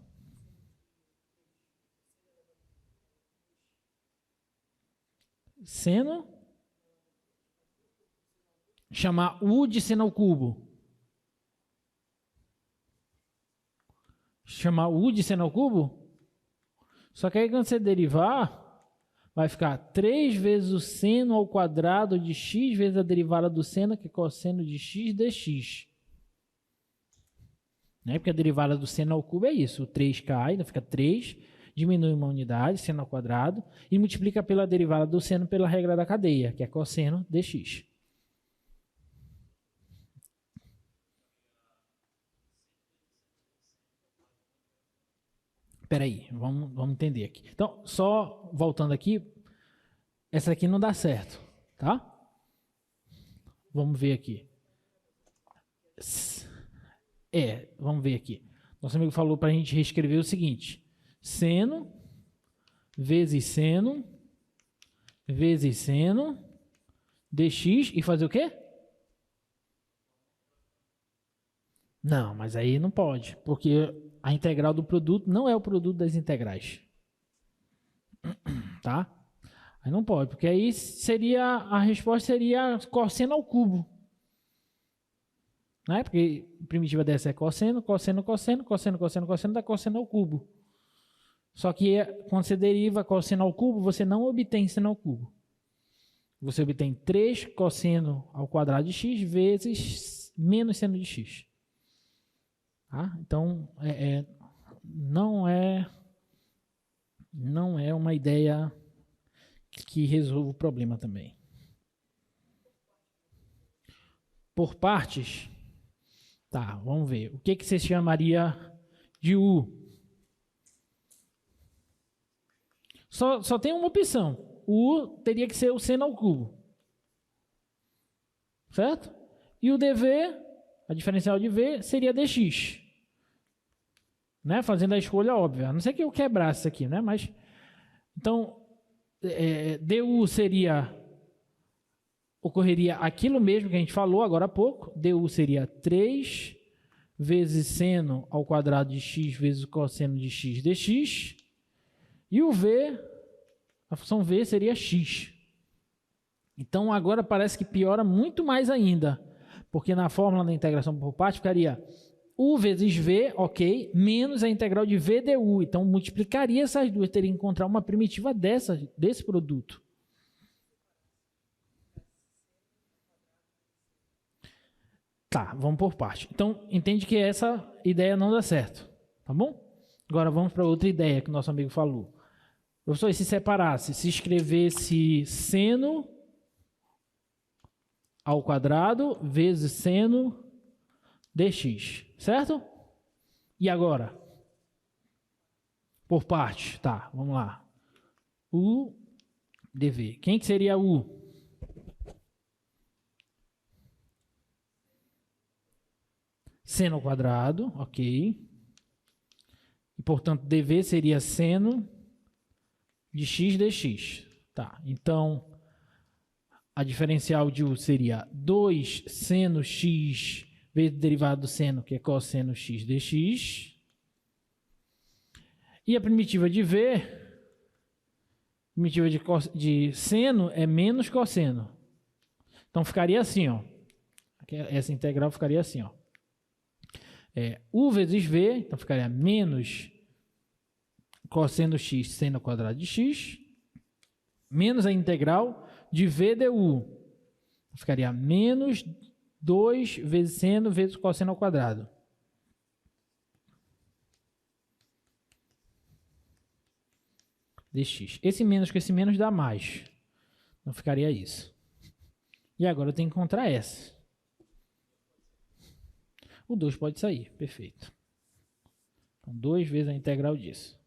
Seno, chamar u de seno ao cubo. Chamar u de seno ao cubo? Só que aí quando você derivar, vai ficar 3 vezes o seno ao quadrado de x vezes a derivada do seno, que é cosseno de x dx. Né? Porque a derivada do seno ao cubo é isso. O 3 cai, então fica 3, diminui uma unidade, seno ao quadrado, e multiplica pela derivada do seno pela regra da cadeia, que é cosseno dx. Espera aí, vamos entender aqui. Então, só voltando aqui, essa aqui não dá certo, tá? Vamos ver aqui. Vamos ver aqui. Nosso amigo falou para a gente reescrever o seguinte: seno vezes seno dx e fazer o quê? Não, mas aí não pode, porque a integral do produto não é o produto das integrais. Tá? Aí não pode, porque aí a resposta seria cosseno ao cubo. Né? Porque a primitiva dessa é cosseno, cosseno, cosseno, cosseno, cosseno, cosseno, dá cosseno ao cubo. Só que quando você deriva cosseno ao cubo, você não obtém seno ao cubo. Você obtém 3 cosseno ao quadrado de x vezes menos seno de x. Tá? Então, não é uma ideia que resolva o problema também. Por partes, tá, vamos ver. O que você chamaria de u? Só tem uma opção. O u teria que ser o seno ao cubo. Certo? E o dv, a diferencial de v, seria dx. Né? Fazendo a escolha óbvia. A não ser que eu quebrasse isso aqui, né? Mas, então, du ocorreria aquilo mesmo que a gente falou agora há pouco. Du seria 3 vezes seno ao quadrado de x vezes o cosseno de x dx. E o v, a função v seria x. Então, agora parece que piora muito mais ainda. Porque na fórmula da integração por parte ficaria u vezes v, ok, menos a integral de v du. Então, multiplicaria essas duas, teria que encontrar uma primitiva desse produto. Tá, vamos por parte. Então, entende que essa ideia não dá certo, tá bom? Agora vamos para outra ideia que o nosso amigo falou. Professor, se separasse, se escrevesse seno ao quadrado vezes seno dx, certo? E agora? Por parte, tá, vamos lá. U dv. Quem que seria u? Seno ao quadrado, ok. E, portanto, dv seria seno de x dx. Tá, então, a diferencial de u seria 2 seno x vezes o derivado do seno, que é cosseno x dx. E a primitiva de V, primitiva de seno é menos cosseno. Então ficaria assim, ó. Essa integral ficaria assim, ó. U vezes V, então ficaria menos cosseno x seno ao quadrado de x, menos a integral de V du. Ficaria menos 2 vezes seno vezes cosseno ao quadrado. Dx. Esse menos com esse menos dá mais. Então ficaria isso. E agora eu tenho que encontrar essa. O 2 pode sair. Perfeito. Então 2 vezes a integral disso.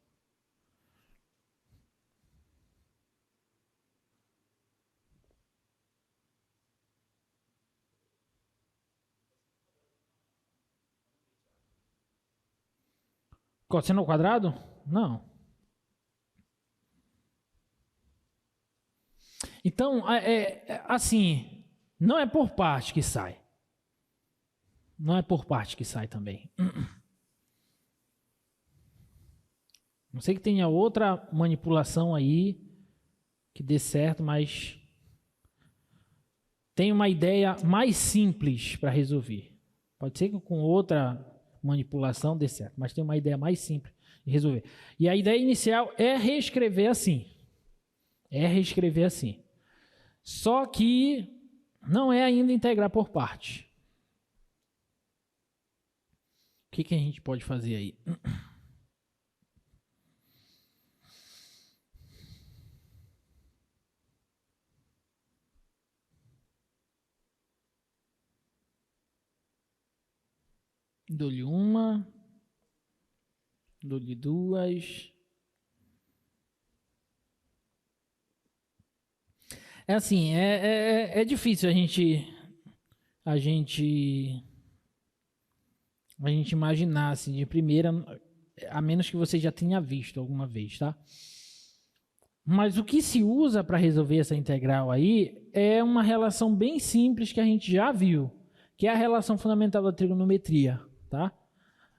Cosseno ao quadrado? Não. Então, assim, não é por parte que sai. Não é por parte que sai também. Não sei que tenha outra manipulação aí que dê certo, mas tem uma ideia mais simples para resolver. Pode ser que com outra manipulação dê certo, mas tem uma ideia mais simples de resolver. E a ideia inicial é reescrever assim. Só que não é ainda integrar por parte. O que a gente pode fazer aí? Dou-lhe uma. Dou-lhe duas. É assim, é difícil a gente imaginar assim de primeira, a menos que você já tenha visto alguma vez, tá? Mas o que se usa para resolver essa integral aí é uma relação bem simples que a gente já viu, que é a relação fundamental da trigonometria, tá?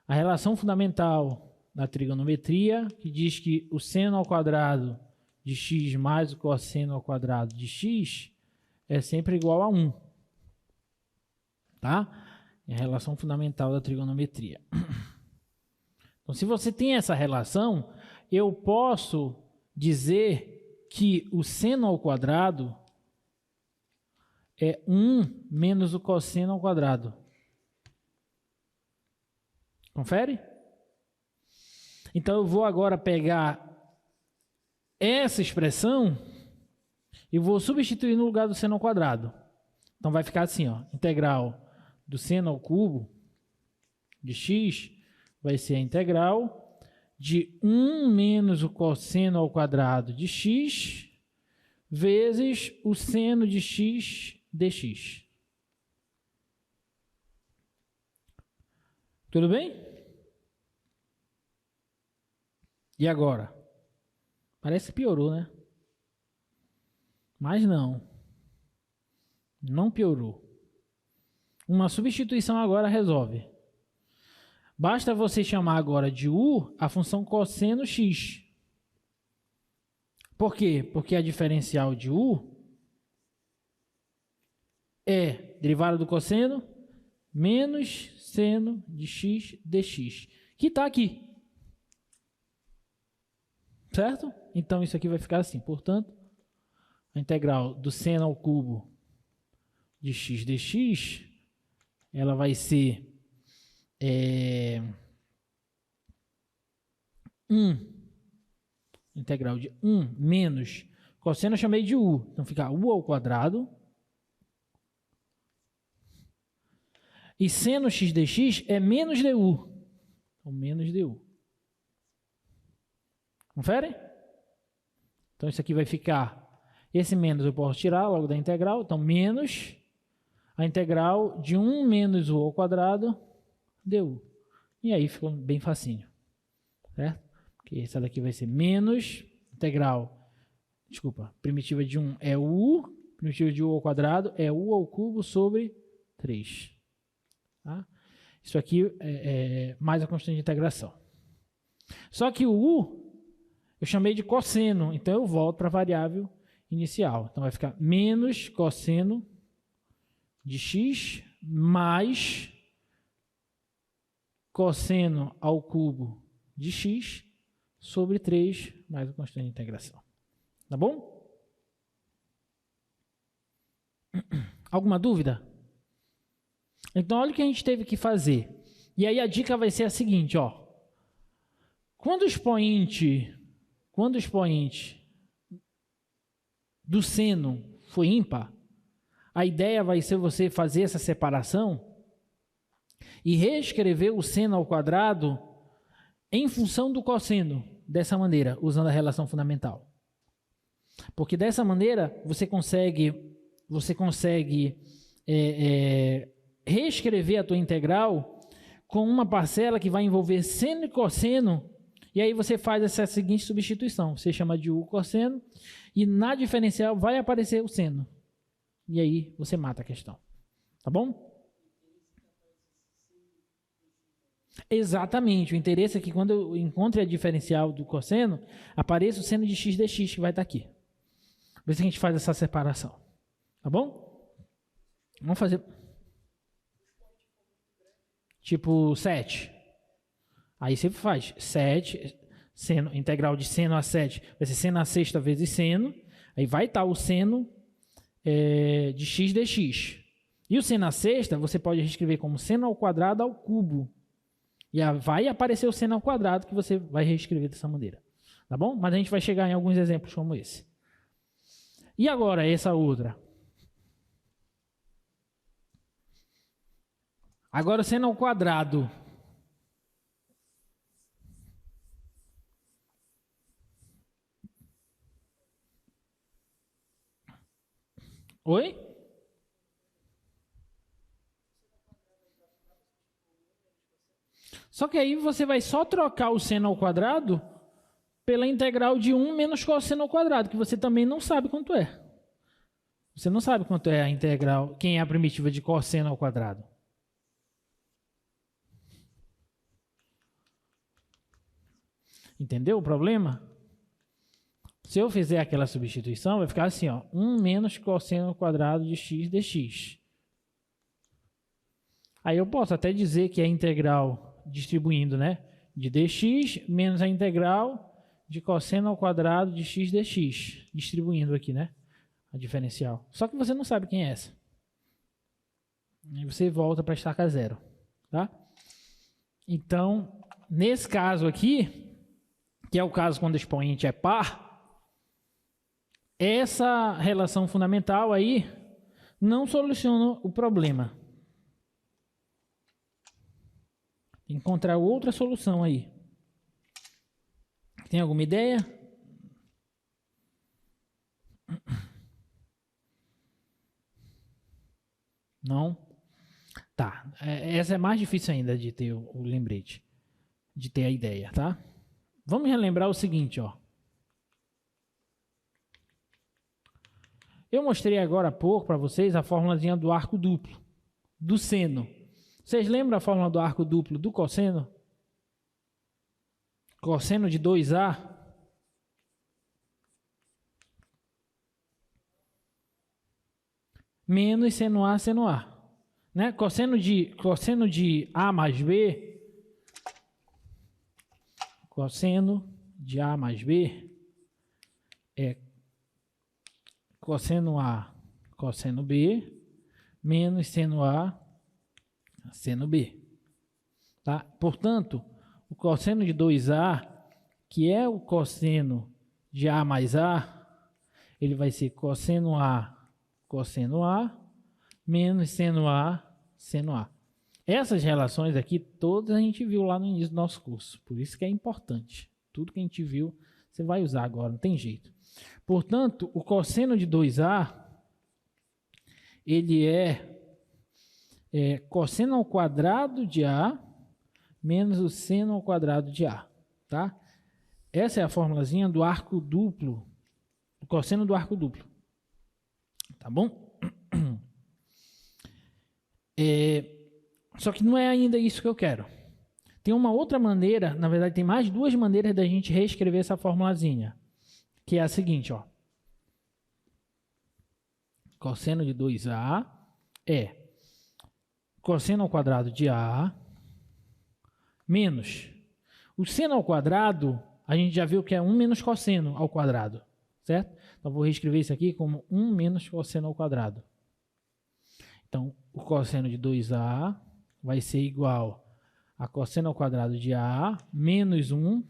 A relação fundamental da trigonometria, que diz que o seno ao quadrado de x mais o cosseno ao quadrado de x é sempre igual a 1. Tá? É a relação fundamental da trigonometria. Então, se você tem essa relação, eu posso dizer que o seno ao quadrado é 1 menos o cosseno ao quadrado. Confere? Então, eu vou agora pegar essa expressão e vou substituir no lugar do seno ao quadrado. Então vai ficar assim, ó, integral do seno ao cubo de x vai ser a integral de 1 menos o cosseno ao quadrado de x vezes o seno de x dx. Tudo bem? E agora? Parece que piorou, né? Mas não. Não piorou. Uma substituição agora resolve. Basta você chamar agora de u a função cosseno x. Por quê? Porque a diferencial de u é derivada do cosseno menos seno de x dx, que está aqui. Certo? Então, isso aqui vai ficar assim. Portanto, a integral do seno ao cubo de x dx, ela vai ser 1, integral de 1 menos, cosseno eu chamei de u, então fica u ao quadrado, e seno x dx é menos du, então menos du. Confere? Então isso aqui vai ficar, esse menos eu posso tirar logo da integral, então menos a integral de 1 menos u ao quadrado du. E aí ficou bem facinho, certo? Porque essa daqui vai ser menos integral, primitiva de 1 é u, primitiva de u ao quadrado é u ao cubo sobre 3. Tá? Isso aqui é mais a constante de integração. Só que o U eu chamei de cosseno, então eu volto para a variável inicial. Então vai ficar menos cosseno de x mais cosseno ao cubo de x sobre 3 mais a constante de integração. Tá bom? Alguma dúvida? Então, olha o que a gente teve que fazer. E aí a dica vai ser a seguinte, ó. Quando o expoente do seno for ímpar, a ideia vai ser você fazer essa separação e reescrever o seno ao quadrado em função do cosseno, dessa maneira, usando a relação fundamental. Porque dessa maneira você consegue reescrever a tua integral com uma parcela que vai envolver seno e cosseno, e aí você faz essa seguinte substituição. Você chama de U cosseno, e na diferencial vai aparecer o seno. E aí você mata a questão. Tá bom? Exatamente. O interesse é que quando eu encontre a diferencial do cosseno, apareça o seno de x dx, que vai estar aqui. Por isso que a gente faz essa separação. Tá bom? Vamos fazer... Tipo 7. Aí você faz 7, seno, integral de seno a 7, vai ser seno a sexta vezes seno, aí vai estar o seno de x dx. E o seno a sexta você pode reescrever como seno ao quadrado ao cubo. E vai aparecer o seno ao quadrado que você vai reescrever dessa maneira. Tá bom? Mas a gente vai chegar em alguns exemplos como esse. E agora essa outra. Agora o seno ao quadrado. Oi? Só que aí você vai só trocar o seno ao quadrado pela integral de 1 menos cosseno ao quadrado, que você também não sabe quanto é. Você não sabe quanto é a integral, quem é a primitiva de cosseno ao quadrado. Entendeu o problema? Se eu fizer aquela substituição, vai ficar assim, ó, 1 menos cosseno ao quadrado de x dx. Aí eu posso até dizer que é a integral distribuindo, né, de dx menos a integral de cosseno ao quadrado de x dx, distribuindo aqui, né, a diferencial. Só que você não sabe quem é essa. Aí você volta para estaca zero, tá? Então, nesse caso aqui, que é o caso quando o expoente é par, essa relação fundamental aí não soluciona o problema. Tem que encontrar outra solução aí. Tem alguma ideia? Não? Tá. Essa é mais difícil ainda de ter o lembrete, de ter a ideia, tá? Vamos relembrar o seguinte, ó. Eu mostrei agora há pouco para vocês a formulazinha do arco duplo, do seno. Vocês lembram a fórmula do arco duplo do cosseno? Cosseno de 2A. Menos seno A, seno A. Né? Cosseno de A mais B. Cosseno de A mais B é cosseno A, cosseno B, menos seno A, seno B. Tá? Portanto, o cosseno de 2A, que é o cosseno de A mais A, ele vai ser cosseno A, menos seno A, seno A. Essas relações aqui, todas a gente viu lá no início do nosso curso. Por isso que é importante. Tudo que a gente viu, você vai usar agora, não tem jeito. Portanto, o cosseno de 2A, ele é cosseno ao quadrado de A menos o seno ao quadrado de A. Tá? Essa é a formulazinha do arco duplo, do cosseno do arco duplo. Tá bom? Só que não é ainda isso que eu quero. Tem uma outra maneira, na verdade tem mais duas maneiras da gente reescrever essa formulazinha, que é a seguinte, ó. Cosseno de 2A é cosseno ao quadrado de A menos o seno ao quadrado, a gente já viu que é 1 menos cosseno ao quadrado, certo? Então, vou reescrever isso aqui como 1 menos cosseno ao quadrado. Então, o cosseno de 2A vai ser igual a cosseno ao quadrado de A menos 1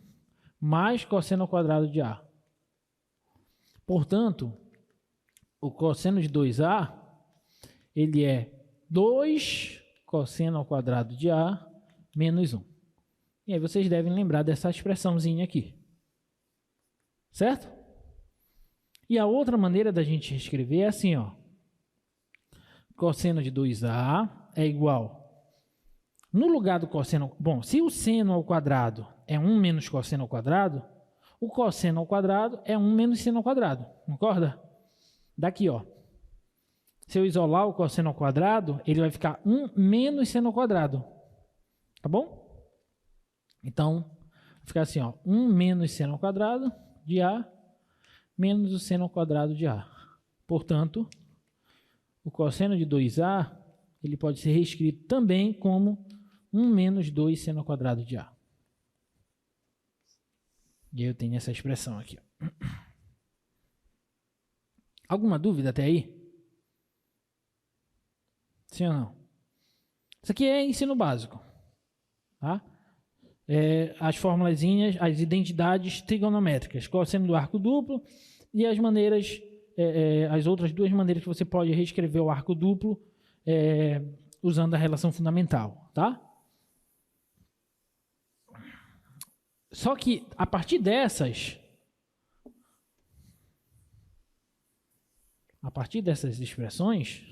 mais cosseno ao quadrado de A. Portanto, o cosseno de 2A, ele é 2 cosseno ao quadrado de A menos 1. E aí vocês devem lembrar dessa expressãozinha aqui. Certo? E a outra maneira da gente escrever é assim, ó. Cosseno de 2A é igual. No lugar do cosseno... Bom, se o seno ao quadrado é 1 menos cosseno ao quadrado, o cosseno ao quadrado é 1 menos seno ao quadrado. Concorda? Daqui, ó. Se eu isolar o cosseno ao quadrado, ele vai ficar 1 menos seno ao quadrado. Tá bom? Então, vai ficar assim, ó, 1 menos seno ao quadrado de A menos o seno ao quadrado de A. Portanto, o cosseno de 2A, ele pode ser reescrito também como 1 menos 2 seno ao quadrado de A. E aí eu tenho essa expressão aqui. Ó. Alguma dúvida até aí? Sim ou não? Isso aqui é ensino básico. Tá? As formulazinhas, as identidades trigonométricas, cosseno do arco duplo e as maneiras, as outras duas maneiras que você pode reescrever o arco duplo usando a relação fundamental, tá? Só que a partir dessas expressões,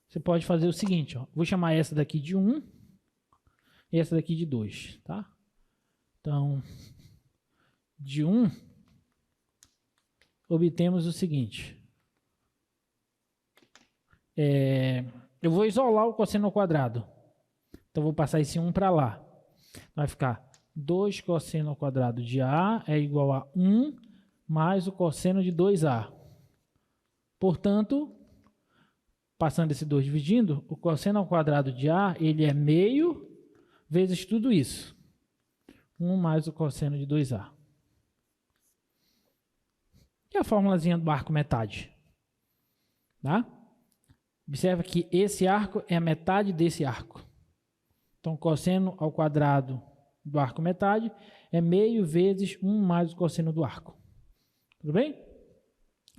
você pode fazer o seguinte, ó. Vou chamar essa daqui de 1 e essa daqui de 2, tá? Então, de 1, obtemos o seguinte. Eu vou isolar o cosseno ao quadrado. Então, vou passar esse 1 para lá. Vai ficar 2 cosseno ao quadrado de A é igual a 1 mais o cosseno de 2A. Portanto, passando esse 2 dividindo, o cosseno ao quadrado de A, ele é meio vezes tudo isso. 1 mais o cosseno de 2A. E a formulazinha do arco metade? Tá? Observa que esse arco é a metade desse arco. Então, cosseno ao quadrado do arco metade é meio vezes 1 mais o cosseno do arco. Tudo bem?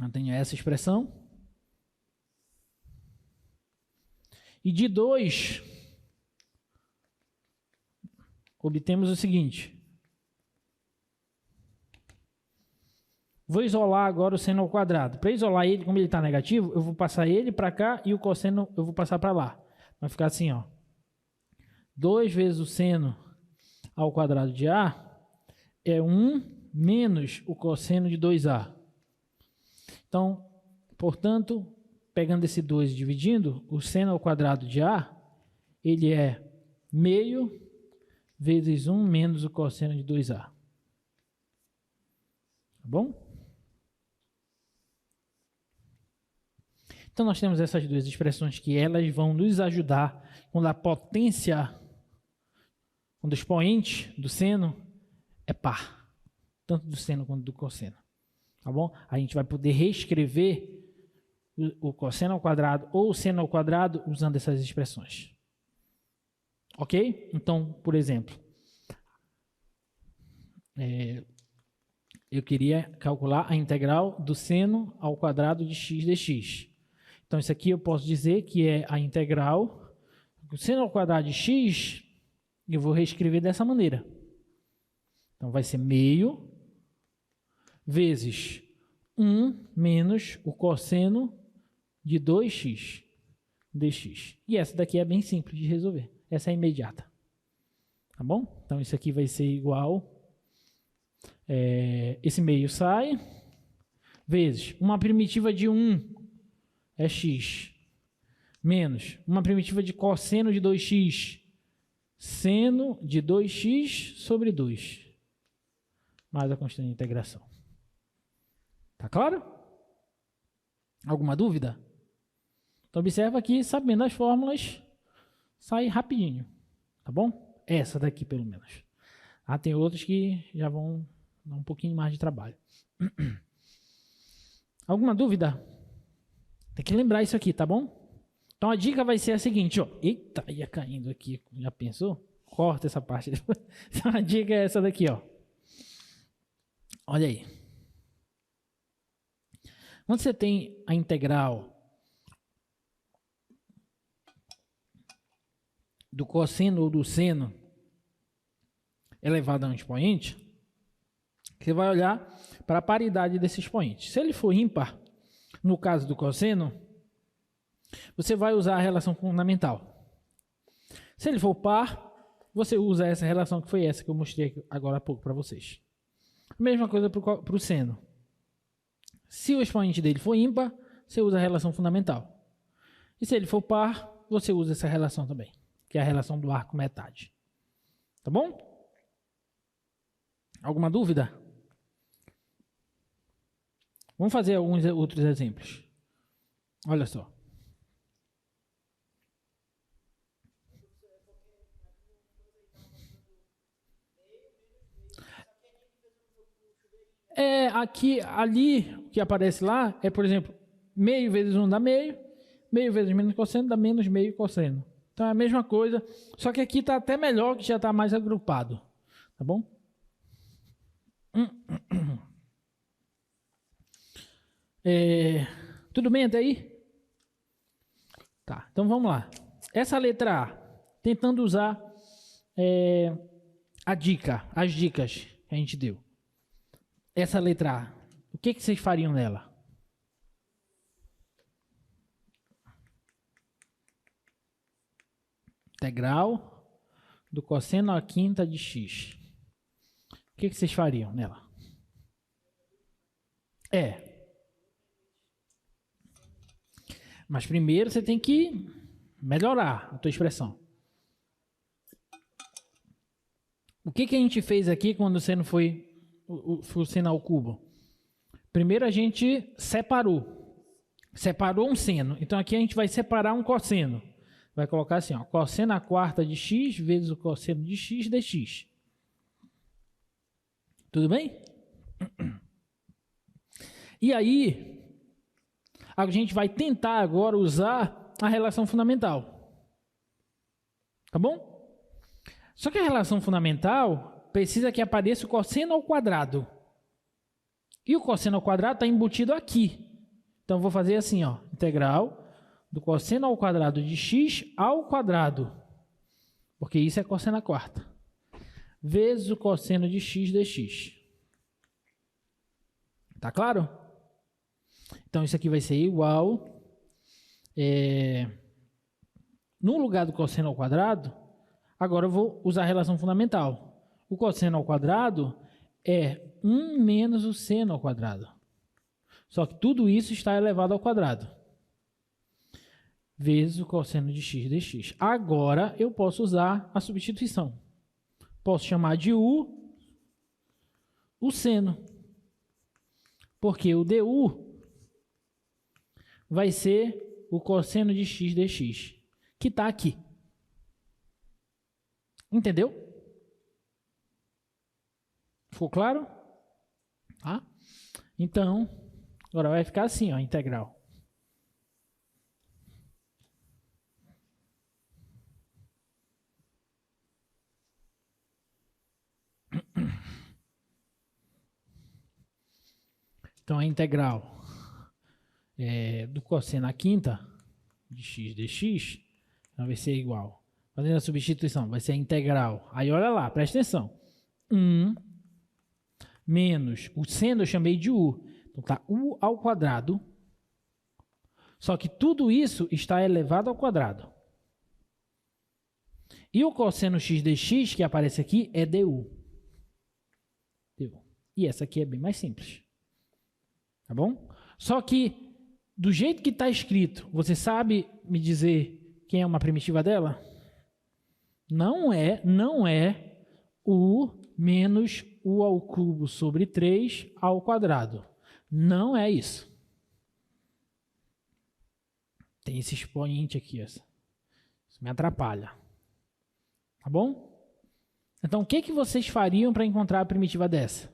Eu tenho essa expressão. E de 2, obtemos o seguinte. Vou isolar agora o seno ao quadrado. Para isolar ele, como ele está negativo, eu vou passar ele para cá e o cosseno eu vou passar para lá. Vai ficar assim, ó. 2 vezes o seno ao quadrado de A é 1 menos o cosseno de 2A. Então, portanto, pegando esse 2 e dividindo, o seno ao quadrado de A, ele é meio vezes 1 menos o cosseno de 2A. Tá bom? Então, nós temos essas duas expressões que elas vão nos ajudar quando a potência, quando o expoente do seno é par, tanto do seno quanto do cosseno. Tá bom? A gente vai poder reescrever o cosseno ao quadrado ou o seno ao quadrado usando essas expressões. Ok? Então, por exemplo, eu queria calcular a integral do seno ao quadrado de x dx. Então, isso aqui eu posso dizer que é a integral do seno ao quadrado de x, eu vou reescrever dessa maneira. Então, vai ser meio vezes 1 menos o cosseno de 2x dx. E essa daqui é bem simples de resolver. Essa é imediata. Tá bom? Então, isso aqui vai ser igual... esse meio sai, vezes uma primitiva de 1 é x, menos uma primitiva de cosseno de 2x, seno de 2x sobre 2, mais a constante de integração. Tá claro? Alguma dúvida? Então, observa aqui, sabendo as fórmulas, sai rapidinho, tá bom? Essa daqui, pelo menos. Ah, tem outros que já vão dar um pouquinho mais de trabalho. Alguma dúvida? Tem que lembrar isso aqui, tá bom? Então, a dica vai ser a seguinte, ó. Eita, ia caindo aqui, já pensou? Corta essa parte. Então, a dica é essa daqui, ó. Olha aí. Quando você tem a integral do cosseno ou do seno elevado a um expoente, você vai olhar para a paridade desse expoente. Se ele for ímpar, no caso do cosseno, você vai usar a relação fundamental. Se ele for par, você usa essa relação que foi essa que eu mostrei agora há pouco para vocês. Mesma coisa para o seno. Se o expoente dele for ímpar, você usa a relação fundamental. E se ele for par, você usa essa relação também, que é a relação do arco metade. Tá bom? Alguma dúvida? Vamos fazer alguns outros exemplos. Olha só. Aqui, ali, o que aparece lá é, por exemplo, meio vezes 1 dá meio, meio vezes menos cosseno dá menos meio cosseno. Então é a mesma coisa, só que aqui está até melhor, que já está mais agrupado. Tá bom? Tudo bem até aí? Tá, então vamos lá. Essa letra A, tentando usar as dicas que a gente deu. Essa letra A, o que vocês fariam nela? Integral do cosseno à quinta de x. O que vocês fariam nela? Mas primeiro você tem que melhorar a tua expressão. O que a gente fez aqui quando o seno foi o seno ao cubo? Primeiro a gente separou um seno. Então aqui a gente vai separar um cosseno. Vai colocar assim, ó, cosseno à quarta de x vezes o cosseno de x dx. Tudo bem? E aí a gente vai tentar agora usar a relação fundamental. Tá bom? Só que a relação fundamental precisa que apareça o cosseno ao quadrado. E o cosseno ao quadrado está embutido aqui. Então, vou fazer assim, ó, integral do cosseno ao quadrado de x ao quadrado. Porque isso é cosseno à quarta. Vezes o cosseno de x dx. Tá claro? Então, isso aqui vai ser igual. No lugar do cosseno ao quadrado, agora eu vou usar a relação fundamental. O cosseno ao quadrado é 1 menos o seno ao quadrado. Só que tudo isso está elevado ao quadrado. Vezes o cosseno de x dx. Agora eu posso usar a substituição. Posso chamar de u o seno. Porque o du vai ser o cosseno de x dx, que está aqui. Entendeu? Ficou claro? Tá? Então, agora vai ficar assim, ó, integral. Então, a integral do cosseno à quinta de x dx vai ser igual. Fazendo a substituição, vai ser a integral. Aí, olha lá, presta atenção. 1 menos o seno eu chamei de u. Então, tá u ao quadrado. Só que tudo isso está elevado ao quadrado. E o cosseno x dx, que aparece aqui, é du. E essa aqui é bem mais simples. Tá bom? Só que Do jeito que está escrito, você sabe me dizer quem é uma primitiva dela? Não é u menos u ao cubo sobre 3 ao quadrado. Não é isso. Tem esse expoente aqui. Isso me atrapalha. Tá bom? Então, o que vocês fariam para encontrar a primitiva dessa?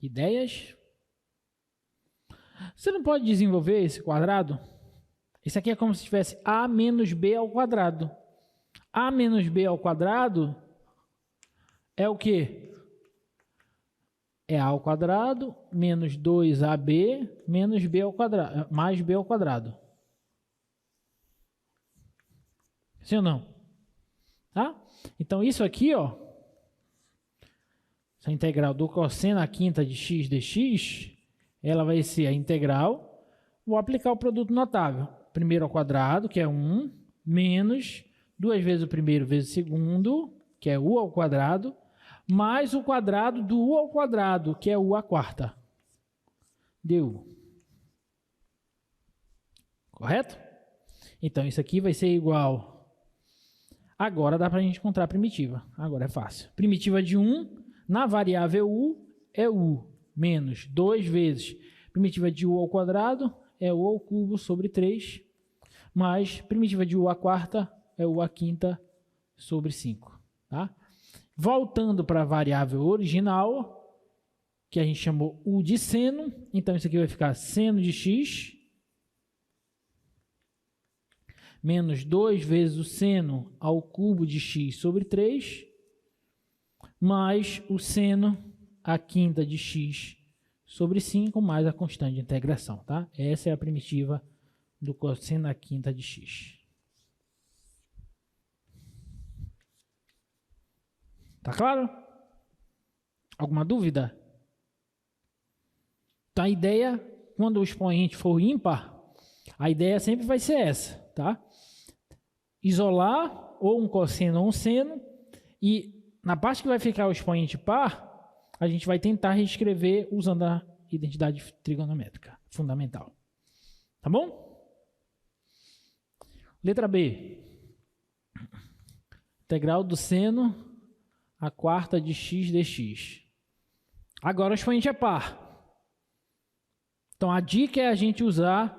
Ideias? Você não pode desenvolver esse quadrado? Isso aqui é como se tivesse a menos b ao quadrado. A menos b ao quadrado é o quê? É a ao quadrado menos 2ab menos b ao quadrado, mais b ao quadrado. Sim ou não? Tá? Então, isso aqui, ó, essa integral do cosseno à quinta de x dx, ela vai ser a integral, vou aplicar o produto notável. Primeiro ao quadrado, que é 1, menos 2 vezes o primeiro vezes o segundo, que é u ao quadrado, mais o quadrado do u ao quadrado, que é u à quarta. Deu. Correto? Então, isso aqui vai ser igual. Agora dá para a gente encontrar a primitiva. Agora é fácil. Primitiva de 1, na variável u, é u, menos 2 vezes. Primitiva de u ao quadrado é u ao cubo sobre 3, mais primitiva de u à quarta é u à quinta sobre 5. Tá? Voltando para a variável original, que a gente chamou u de seno, então isso aqui vai ficar seno de x, menos 2 vezes o seno ao cubo de x sobre 3, mais o seno à quinta de x sobre 5, mais a constante de integração. Tá? Essa é a primitiva do cosseno à quinta de x. Tá claro? Alguma dúvida? Então, a ideia, quando o expoente for ímpar, a ideia sempre vai ser essa, tá? Isolar ou um cosseno ou um seno, e na parte que vai ficar o expoente par, a gente vai tentar reescrever usando a identidade trigonométrica fundamental. Tá bom? Letra B. Integral do seno a quarta de x dx. Agora o expoente é par. Então, a dica é a gente usar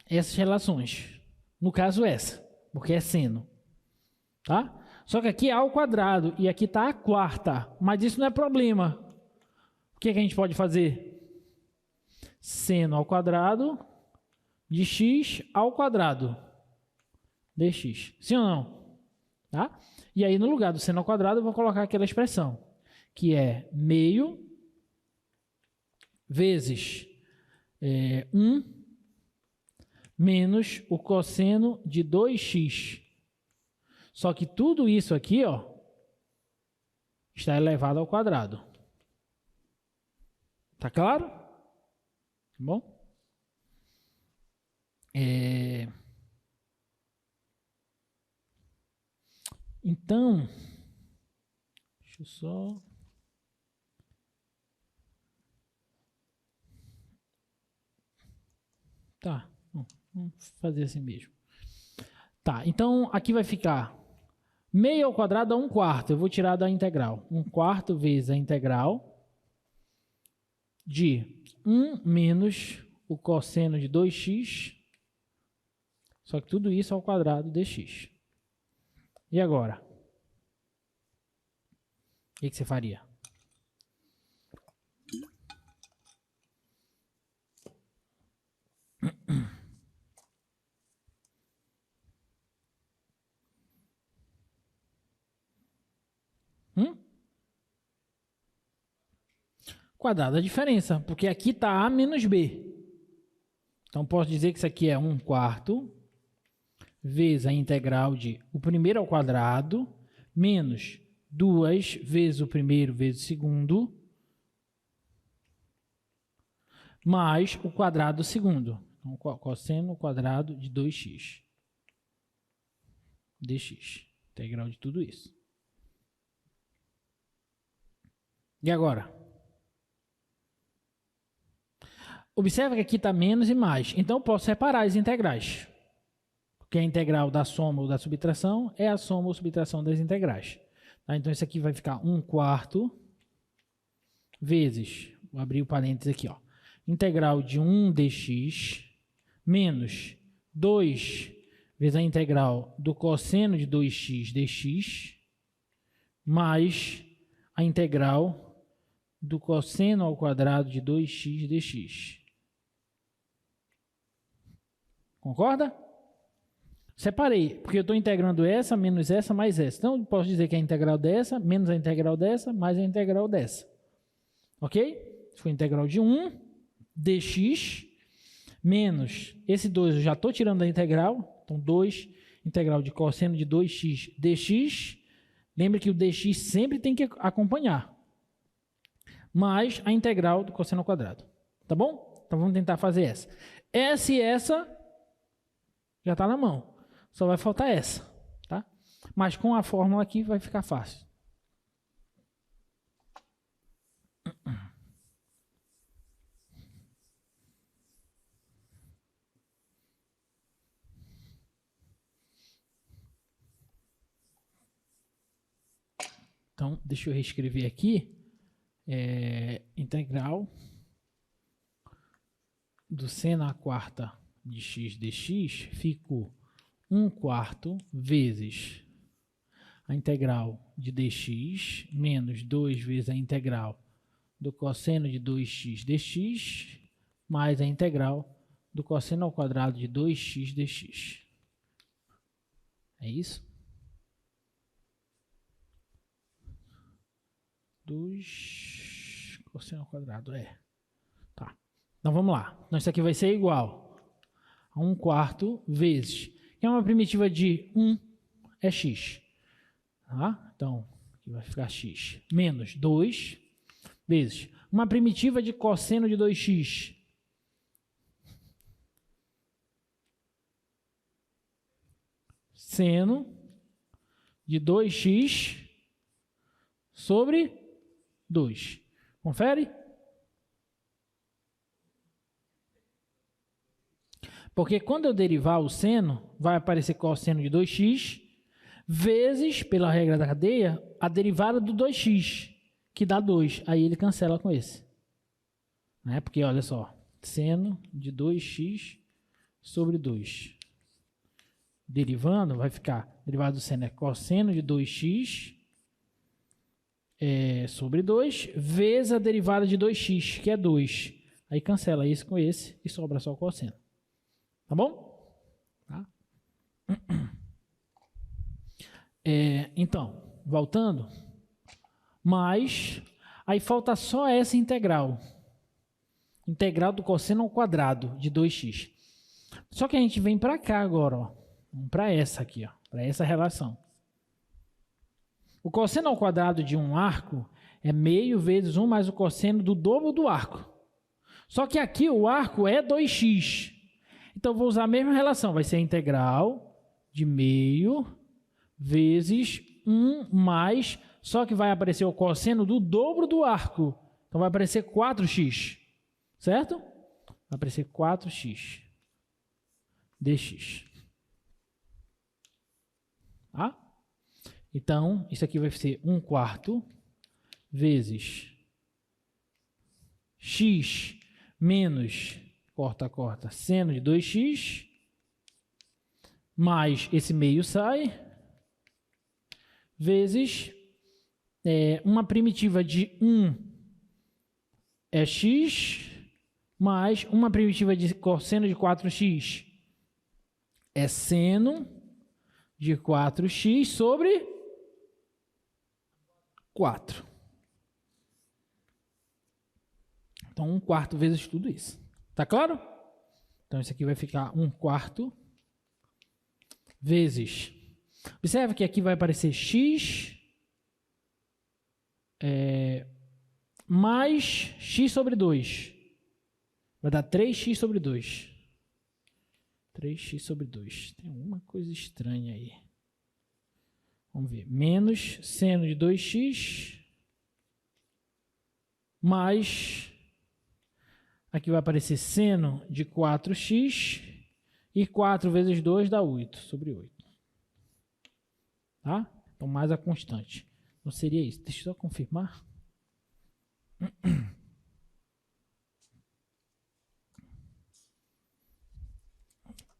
essas relações. No caso, essa, porque é seno. Tá? Só que aqui é a ao quadrado e aqui está a quarta. Mas isso não é problema. O que a gente pode fazer? Seno ao quadrado de x ao quadrado dx. Sim ou não? Tá? E aí, no lugar do seno ao quadrado, eu vou colocar aquela expressão, que é meio vezes 1 menos o cosseno de 2x. Só que tudo isso aqui, ó, está elevado ao quadrado. Tá claro? Tá bom? Então, deixa eu só... Tá, vamos fazer assim mesmo. Tá, então aqui vai ficar meio ao quadrado a 1/4. Eu vou tirar da integral. 1/4 vezes a integral de 1 menos o cosseno de 2x, só que tudo isso ao quadrado dx. E agora? O que você faria? Quadrado da diferença, porque aqui está a menos b. Então, posso dizer que isso aqui é 1/4 vezes a integral de o primeiro ao quadrado menos 2 vezes o primeiro vezes o segundo mais o quadrado do segundo. Então, cosseno quadrado de 2x. dx. Integral de tudo isso. E agora? Observa que aqui está menos e mais. Então, eu posso separar as integrais. Porque a integral da soma ou da subtração é a soma ou subtração das integrais. Tá? Então, isso aqui vai ficar 1/4 vezes, vou abrir o parênteses aqui, ó, integral de 1 dx menos 2 vezes a integral do cosseno de 2x dx mais a integral do cosseno ao quadrado de 2x dx. Concorda? Separei, porque eu estou integrando essa, menos essa, mais essa. Então, eu posso dizer que é a integral dessa, menos a integral dessa, mais a integral dessa. Ok? Foi a integral de 1 dx menos esse 2 eu já estou tirando da integral. Então, 2 integral de cosseno de 2x dx. Lembre que o dx sempre tem que acompanhar. Mais a integral do cosseno ao quadrado. Tá bom? Então, vamos tentar fazer essa. Essa e essa já está na mão. Só vai faltar essa, tá? Mas com a fórmula aqui vai ficar fácil. Então, deixa eu reescrever aqui. Integral do seno à quarta de x dx ficou 1/4 vezes a integral de dx menos 2 vezes a integral do cosseno de 2x dx mais a integral do cosseno ao quadrado de 2x dx. É isso? 2 cosseno ao quadrado, Tá. Então, vamos lá. Então, isso aqui vai ser igual a 1/4 vezes, que é uma primitiva de 1, é x. Tá? Então, aqui vai ficar x menos 2 vezes uma primitiva de cosseno de 2x. Seno de 2x sobre 2. Confere? Porque quando eu derivar o seno, vai aparecer cosseno de 2x vezes, pela regra da cadeia, a derivada do 2x, que dá 2. Aí ele cancela com esse. Né? Porque, olha só, seno de 2x sobre 2. Derivando, vai ficar, derivada do seno é cosseno de 2x sobre 2, vezes a derivada de 2x, que é 2. Aí cancela esse com esse e sobra só o cosseno. Tá bom? Tá? Então, voltando, mas aí falta só essa integral. Integral do cosseno ao quadrado de 2x. Só que a gente vem para cá agora, ó. Vamos para essa aqui, ó, para essa relação. O cosseno ao quadrado de um arco é meio vezes 1 mais o cosseno do dobro do arco. Só que aqui o arco é 2x. Então, vou usar a mesma relação. Vai ser a integral de meio vezes 1 mais... Só que vai aparecer o cosseno do dobro do arco. Então, vai aparecer 4x. Certo? Vai aparecer 4x dx. Tá? Então, isso aqui vai ser 1/4 vezes x menos, corta, seno de 2x, mais esse meio sai, vezes uma primitiva de 1 é x, mais uma primitiva de cosseno de 4x é seno de 4x sobre 4. Então, 1/4 vezes tudo isso. Tá claro? Então, isso aqui vai ficar 1/4 vezes... Observe que aqui vai aparecer x mais x sobre 2. Vai dar 3x sobre 2. 3x sobre 2. Tem alguma coisa estranha aí. Vamos ver. Menos seno de 2x mais... Aqui vai aparecer seno de 4x e 4 vezes 2 dá 8 sobre 8. Tá? Então, mais a constante. Não seria isso. Deixa eu só confirmar.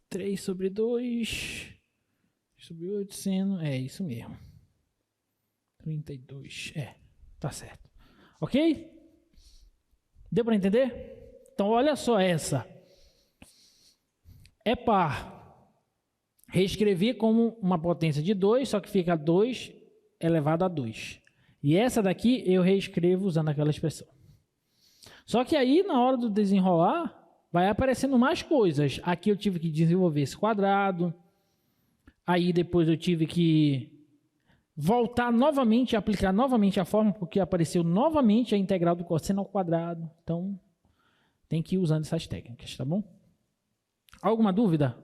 3 sobre 2 sobre 8 seno. É isso mesmo. 32. Tá certo. Ok? Deu para entender? Então, olha só essa. É par. Reescrevi como uma potência de 2, só que fica 2 elevado a 2. E essa daqui eu reescrevo usando aquela expressão. Só que aí, na hora do desenrolar, vai aparecendo mais coisas. Aqui eu tive que desenvolver esse quadrado. Aí depois eu tive que voltar novamente, aplicar novamente a fórmula, porque apareceu novamente a integral do cosseno ao quadrado. Então, tem que ir usando essas técnicas, tá bom? Alguma dúvida?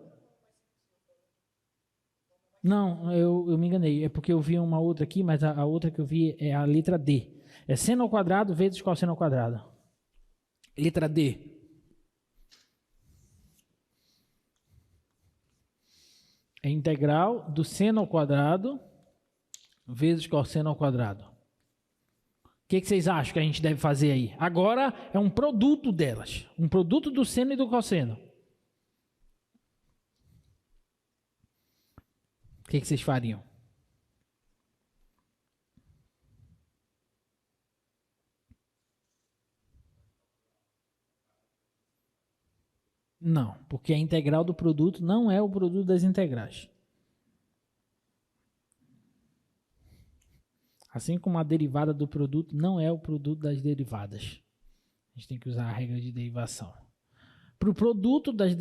Não, eu me enganei. É porque eu vi uma outra aqui, mas a outra que eu vi é a letra D. É seno ao quadrado vezes cosseno ao quadrado. Letra D. É integral do seno ao quadrado vezes cosseno ao quadrado. O que vocês acham que a gente deve fazer aí? Agora é um produto delas. Um produto do seno e do cosseno. O que vocês fariam? Não, porque a integral do produto não é o produto das integrais. Assim como a derivada do produto não é o produto das derivadas. A gente tem que usar a regra de derivação. Para o produto das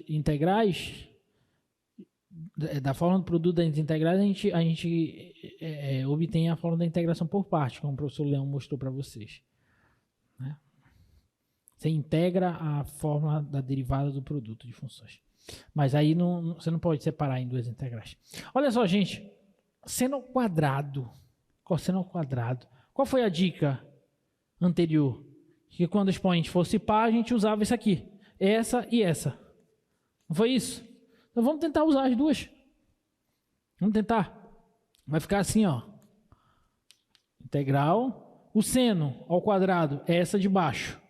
integrais, da forma do produto das integrais, a gente obtém a forma da integração por parte, como o professor Leão mostrou para vocês. Né? Você integra a fórmula da derivada do produto de funções. Mas aí você não pode separar em duas integrais. Olha só, gente. Seno ao quadrado, cosseno ao quadrado. Qual foi a dica anterior? Que quando o expoente fosse par, a gente usava isso aqui. Essa e essa. Não foi isso? Então vamos tentar usar as duas. Vamos tentar. Vai ficar assim, ó. Integral. O seno ao quadrado é essa de baixo.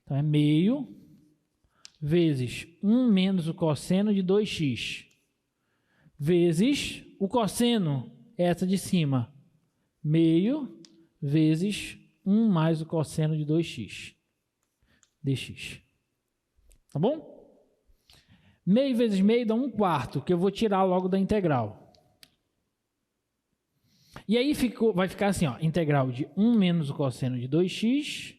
Então, é meio vezes 1 menos o cosseno de 2x. Vezes o cosseno, essa de cima. Meio vezes 1 mais o cosseno de 2x. dx. Tá bom? Meio vezes meio dá 1/4, que eu vou tirar logo da integral. E aí vai ficar assim, ó. Integral de 1 menos o cosseno de 2x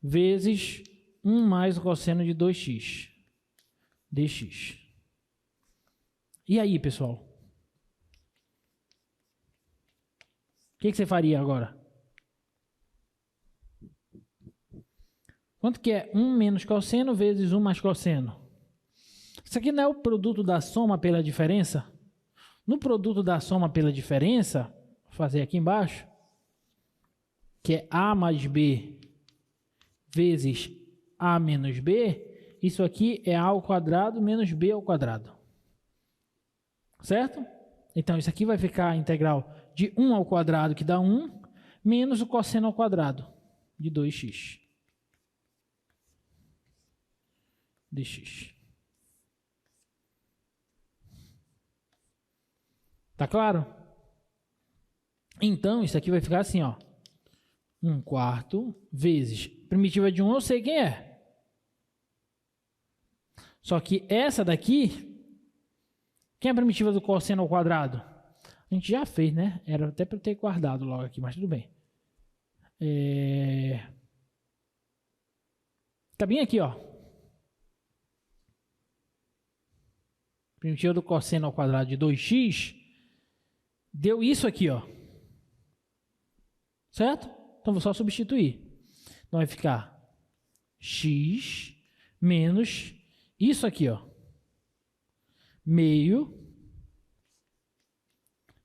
vezes 1 mais o cosseno de 2x dx. E aí, pessoal? O que você faria agora? Quanto que é 1 menos cosseno vezes 1 mais cosseno? Isso aqui não é o produto da soma pela diferença? No produto da soma pela diferença, vou fazer aqui embaixo, que é a mais b vezes a menos b, isso aqui é a ao quadrado menos b ao quadrado. Certo? Então, isso aqui vai ficar a integral de 1 ao quadrado, que dá 1, menos o cosseno ao quadrado, de 2x. dx. Tá claro? Então, isso aqui vai ficar assim, ó. 1/4 vezes primitiva de 1, eu sei quem é. Só que essa daqui, quem é a primitiva do cosseno ao quadrado? A gente já fez, né? Era até para eu ter guardado logo aqui, mas tudo bem. Tá bem aqui, ó. Primitiva do cosseno ao quadrado de 2x deu isso aqui, ó. Certo? Então, vou só substituir. Então, vai ficar x menos isso aqui, ó. Meio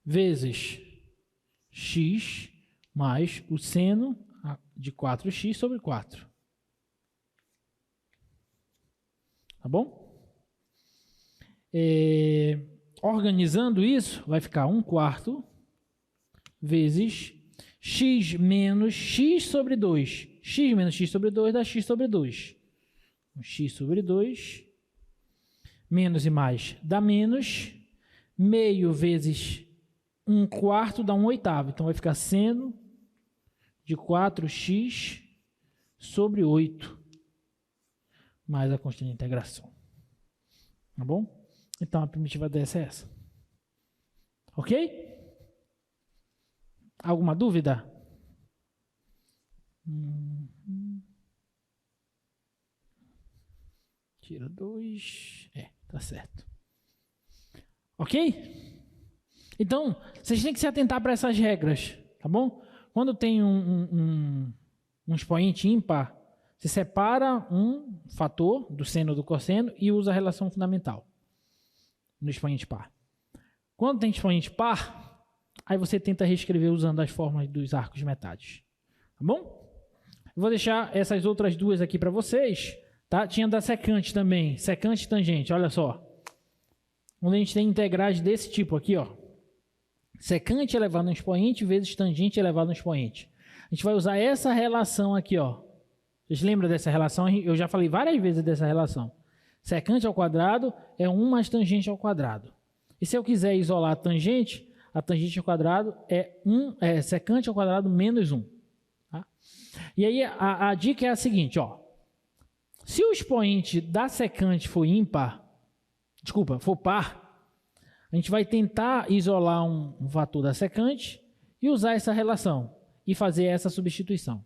vezes x mais o seno de 4x sobre 4. Tá bom? Organizando isso, vai ficar 1/4 vezes x menos x sobre 2. X menos x sobre 2 dá x sobre 2. X sobre 2, menos e mais dá menos, meio vezes 1/4 dá 1/8. Então vai ficar seno de 4x sobre 8, mais a constante de integração. Tá bom? Então a primitiva dessa é essa. Ok? Alguma dúvida? Tira 2. Tá certo. Ok? Então, vocês têm que se atentar para essas regras, tá bom? Quando tem um expoente ímpar, você separa um fator do seno ou do cosseno e usa a relação fundamental no expoente par. Quando tem expoente par, aí você tenta reescrever usando as fórmulas dos arcos de metades. Tá bom? Eu vou deixar essas outras duas aqui para vocês. Tá? Tinha da secante também. Secante e tangente, olha só. Onde a gente tem integrais desse tipo aqui, ó. Secante elevado no expoente vezes tangente elevado no expoente. A gente vai usar essa relação aqui, ó. Vocês lembram dessa relação? Eu já falei várias vezes dessa relação. Secante ao quadrado é 1 mais tangente ao quadrado. E se eu quiser isolar a tangente ao quadrado é secante ao quadrado menos 1. Tá? E aí a dica é a seguinte, ó. Se o expoente da secante for par, a gente vai tentar isolar um fator da secante e usar essa relação e fazer essa substituição.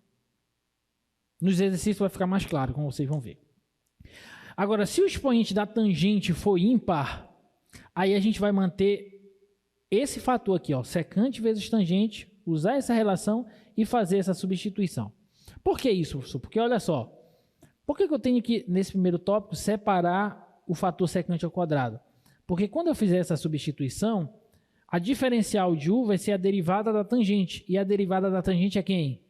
Nos exercícios vai ficar mais claro, como vocês vão ver. Agora, se o expoente da tangente for ímpar, aí a gente vai manter esse fator aqui, ó, secante vezes tangente, usar essa relação e fazer essa substituição. Por que isso, professor? Porque olha só, por que eu tenho que, nesse primeiro tópico, separar o fator secante ao quadrado? Porque quando eu fizer essa substituição, a diferencial de u vai ser a derivada da tangente. E a derivada da tangente é quem?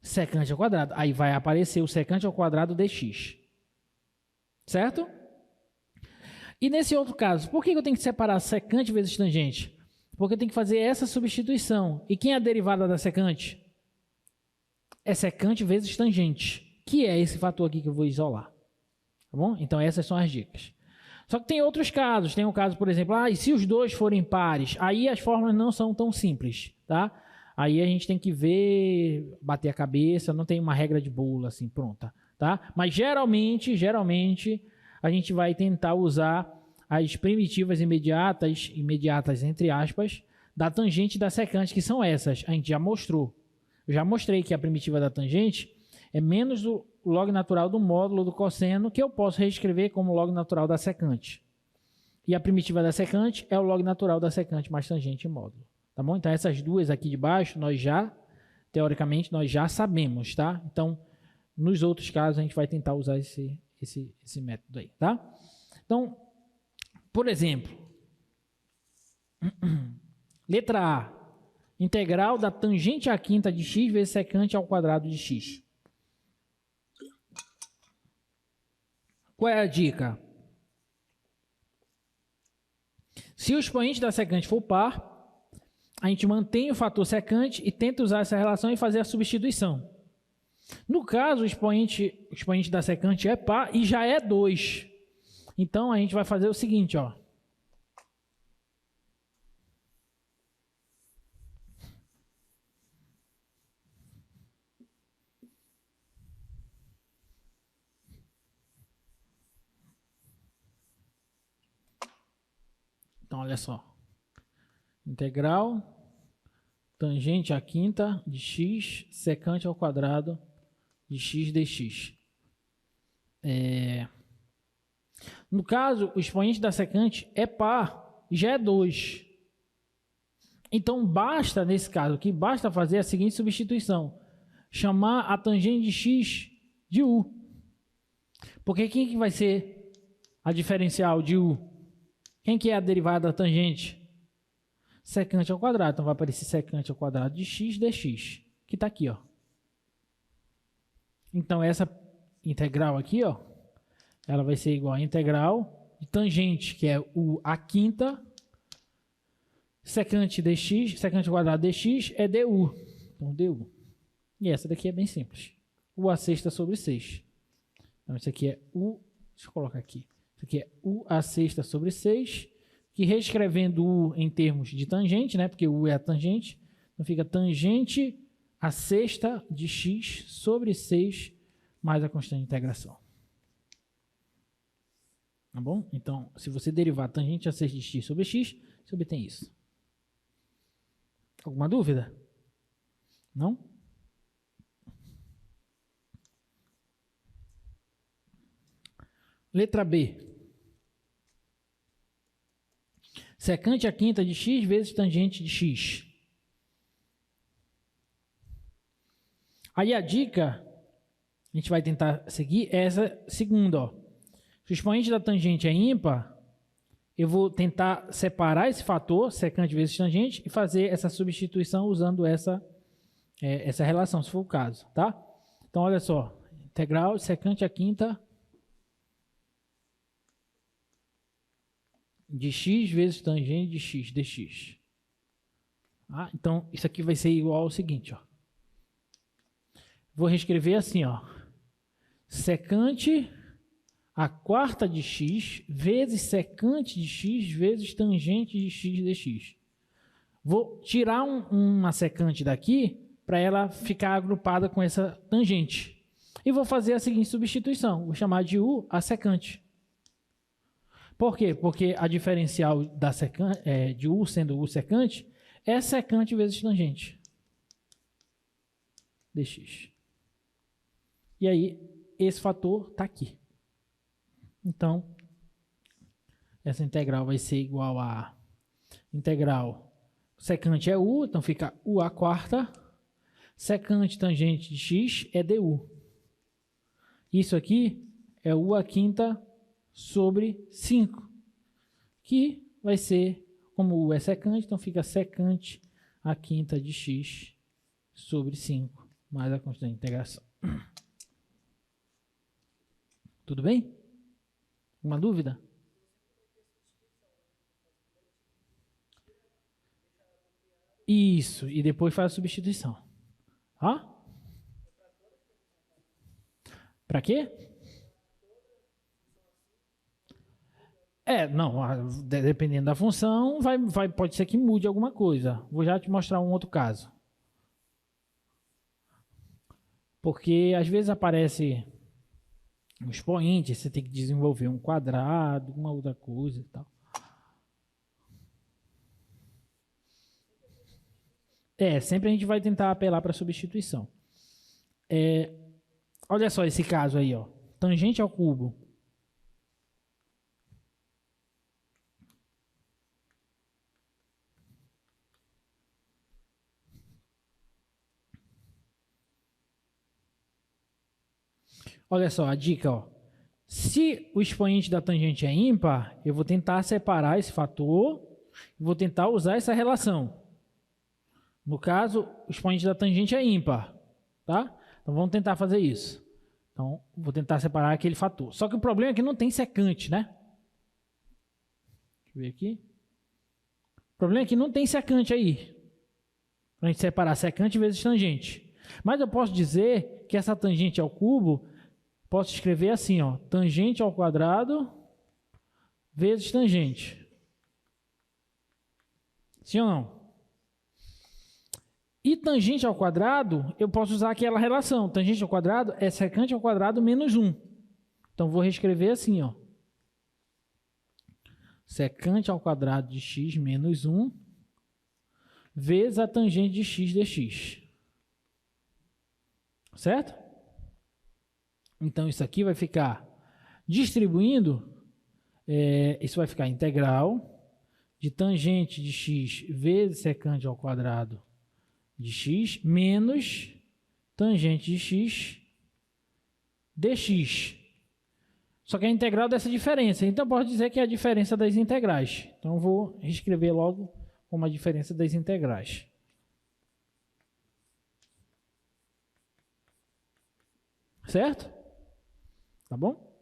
Secante ao quadrado. Aí vai aparecer o secante ao quadrado dx. Certo? E nesse outro caso, por que eu tenho que separar secante vezes tangente? Porque eu tenho que fazer essa substituição. E quem é a derivada da secante? É secante vezes tangente, que é esse fator aqui que eu vou isolar. Tá bom? Então essas são as dicas. Só que tem outros casos. Tem um caso, por exemplo, e se os dois forem pares? Aí as fórmulas não são tão simples, tá? Aí a gente tem que ver, bater a cabeça, não tem uma regra de bolo assim pronta, tá? Mas geralmente a gente vai tentar usar as primitivas imediatas entre aspas, da tangente e da secante, que são essas. A gente já mostrou. Eu já mostrei que a primitiva da tangente é menos o log natural do módulo do cosseno, que eu posso reescrever como log natural da secante. E a primitiva da secante é o log natural da secante mais tangente e módulo. Tá bom? Então, essas duas aqui de baixo, teoricamente, nós já sabemos, tá? Então, nos outros casos, a gente vai tentar usar esse método aí, tá? Então, por exemplo, letra A, integral da tangente à quinta de x vezes secante ao quadrado de x. Qual é a dica? Se o expoente da secante for par, a gente mantém o fator secante e tenta usar essa relação e fazer a substituição. No caso, o expoente da secante é par e já é 2. Então, a gente vai fazer o seguinte, ó. Então, olha só. Integral, tangente à quinta de x, secante ao quadrado de x dx. No caso, o expoente da secante é par, já é 2. Então, basta, nesse caso aqui, basta fazer a seguinte substituição. Chamar a tangente de x de u. Porque quem que vai ser a diferencial de u? Quem que é a derivada da tangente? secante ao quadrado. Então vai aparecer secante ao quadrado de x dx, que está aqui, ó. Então essa integral aqui, ó, ela vai ser igual a integral de tangente, que é a quinta, secante dx, secante ao quadrado dx é du. Então du. E essa daqui é bem simples. U a sexta sobre 6. Então isso aqui é U, deixa eu colocar aqui. Isso aqui é U a sexta sobre 6, que reescrevendo U em termos de tangente, né? Porque U é a tangente, então fica tangente a sexta de x sobre 6 mais a constante de integração. Tá bom? Então, se você derivar tangente a sexta de x sobre x, você obtém isso. Alguma dúvida? Não? Letra B. Secante a quinta de x vezes tangente de x. Aí a dica, a gente vai tentar seguir essa segunda, ó. Se o expoente da tangente é ímpar, eu vou tentar separar esse fator, secante vezes tangente, e fazer essa substituição usando essa relação, se for o caso, tá? Então, olha só, integral de secante a quinta de x vezes tangente de x dx. Ah, então, isso aqui vai ser igual ao seguinte, ó. Vou reescrever assim, ó. Secante a quarta de x vezes secante de x vezes tangente de x dx. Vou tirar uma secante daqui para ela ficar agrupada com essa tangente. E vou fazer a seguinte substituição. Vou chamar de u a secante. Por quê? Porque a diferencial da de u sendo u secante é secante vezes tangente dx. E aí, esse fator está aqui. Então, essa integral vai ser igual a integral secante é u, então fica u a quarta, secante tangente de x é du. Isso aqui é u a quinta sobre 5, que vai ser, como u é secante, então fica secante a quinta de x sobre 5, mais a constante de integração. Tudo bem? Uma dúvida? Isso, e depois faz a substituição. Ó? Para quê? Não, dependendo da função, pode ser que mude alguma coisa. Vou já te mostrar um outro caso. Porque às vezes aparece um expoente, você tem que desenvolver um quadrado, uma outra coisa e tal. Sempre a gente vai tentar apelar para substituição. Olha só esse caso aí, ó. Tangente ao cubo. Olha só a dica, ó. Se o expoente da tangente é ímpar, eu vou tentar separar esse fator e vou tentar usar essa relação. No caso, o expoente da tangente é ímpar, tá? Então vamos tentar fazer isso. Então, vou tentar separar aquele fator. Só que o problema é que não tem secante, né? Deixa eu ver aqui. O problema é que não tem secante aí. Para a gente separar secante vezes tangente. Mas eu posso dizer que essa tangente ao cubo, posso escrever assim, ó, tangente ao quadrado vezes tangente. Sim ou não? E tangente ao quadrado, eu posso usar aquela relação. Tangente ao quadrado é secante ao quadrado menos 1. Então, vou reescrever assim, ó. Secante ao quadrado de x menos 1 vezes a tangente de x dx. Certo? Então, isso aqui vai ficar distribuindo, isso vai ficar integral de tangente de x vezes secante ao quadrado de x menos tangente de x dx. Só que é a integral dessa diferença. Então, eu posso dizer que é a diferença das integrais. Então, eu vou reescrever logo como a diferença das integrais. Certo? Tá bom?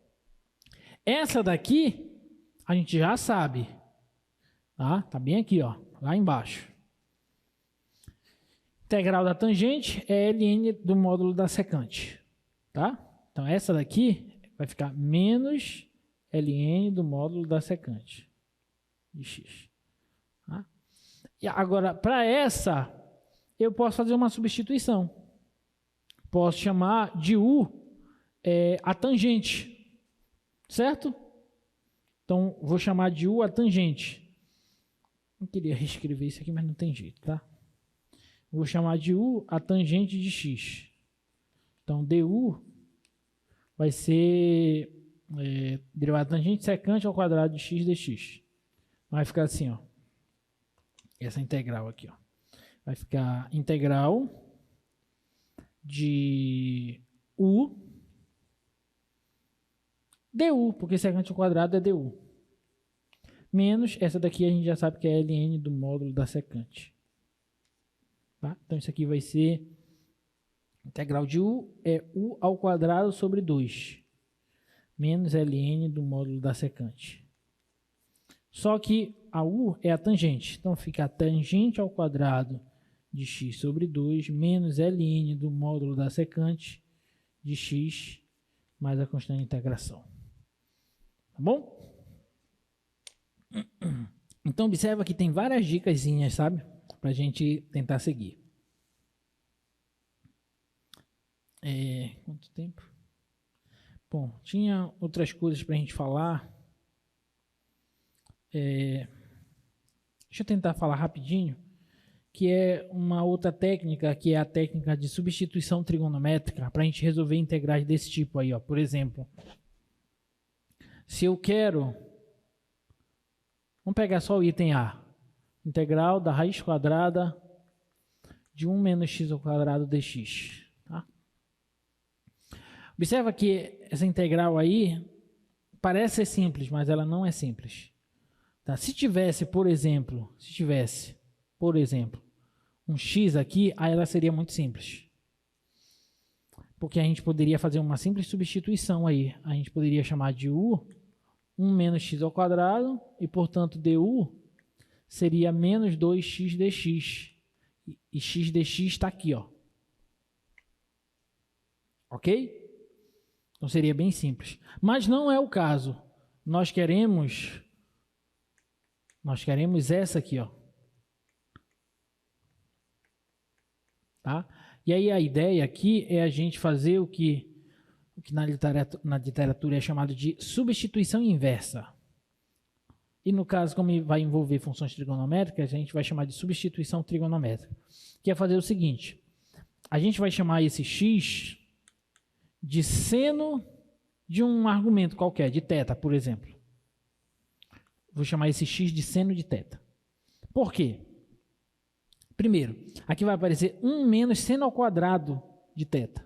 Essa daqui, a gente já sabe. Tá? Tá bem aqui, ó, lá embaixo. Integral da tangente é ln do módulo da secante. Tá? Então, essa daqui vai ficar menos ln do módulo da secante de x. Tá? E agora, para essa, eu posso fazer uma substituição. Posso chamar de u a tangente, certo? Então, vou chamar de u a tangente. Eu queria reescrever isso aqui, mas não tem jeito, tá? Vou chamar de u a tangente de x. Então, du vai ser derivada da tangente secante ao quadrado de x dx. Vai ficar assim, ó. Essa integral aqui, ó. Vai ficar integral de u du, porque secante ao quadrado é du. Menos essa daqui a gente já sabe que é ln do módulo da secante. Tá? Então isso aqui vai ser integral de u é u ao quadrado sobre 2 menos ln do módulo da secante. Só que a u é a tangente, então fica a tangente ao quadrado de x sobre 2 menos ln do módulo da secante de x mais a constante de integração. Tá bom? Então observa que tem várias dicasinhas, sabe? Para a gente tentar seguir. Quanto tempo? Bom, tinha outras coisas para a gente falar. Deixa eu tentar falar rapidinho, que é uma outra técnica, que é a técnica de substituição trigonométrica, para a gente resolver integrais desse tipo aí, ó. Por exemplo, se eu quero, vamos pegar só o item A, integral da raiz quadrada de 1 menos x ao quadrado dx. Tá? Observa que essa integral aí parece ser simples, mas ela não é simples. Tá? Se tivesse, por exemplo, um x aqui, aí ela seria muito simples. Porque a gente poderia fazer uma simples substituição aí. A gente poderia chamar de u 1 menos x ao quadrado e, portanto, du seria menos 2x dx. E x dx está aqui, ó. Ok? Então seria bem simples. Mas não é o caso. Nós queremos essa aqui, ó. Tá? E aí a ideia aqui é a gente fazer o que na literatura é chamado de substituição inversa. E no caso, como vai envolver funções trigonométricas, a gente vai chamar de substituição trigonométrica. Que é fazer o seguinte: a gente vai chamar esse x de seno de um argumento qualquer, de θ, por exemplo. Vou chamar esse x de seno de θ. Por quê? Primeiro, aqui vai aparecer 1 menos seno ao quadrado de θ.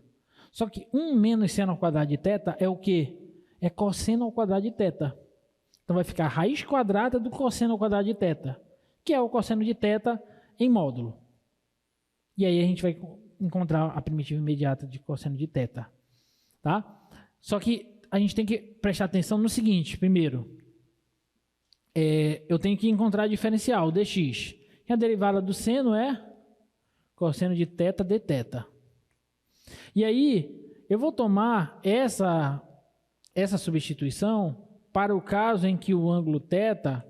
Só que 1 menos seno ao quadrado de θ é o quê? É cosseno ao quadrado de θ. Então vai ficar a raiz quadrada do cosseno ao quadrado de θ, que é o cosseno de θ em módulo. E aí a gente vai encontrar a primitiva imediata de cosseno de θ. Tá? Só que a gente tem que prestar atenção no seguinte: primeiro, eu tenho que encontrar a diferencial dx. E a derivada do seno é cosseno de θ dθ. E aí, eu vou tomar essa substituição para o caso em que o ângulo θ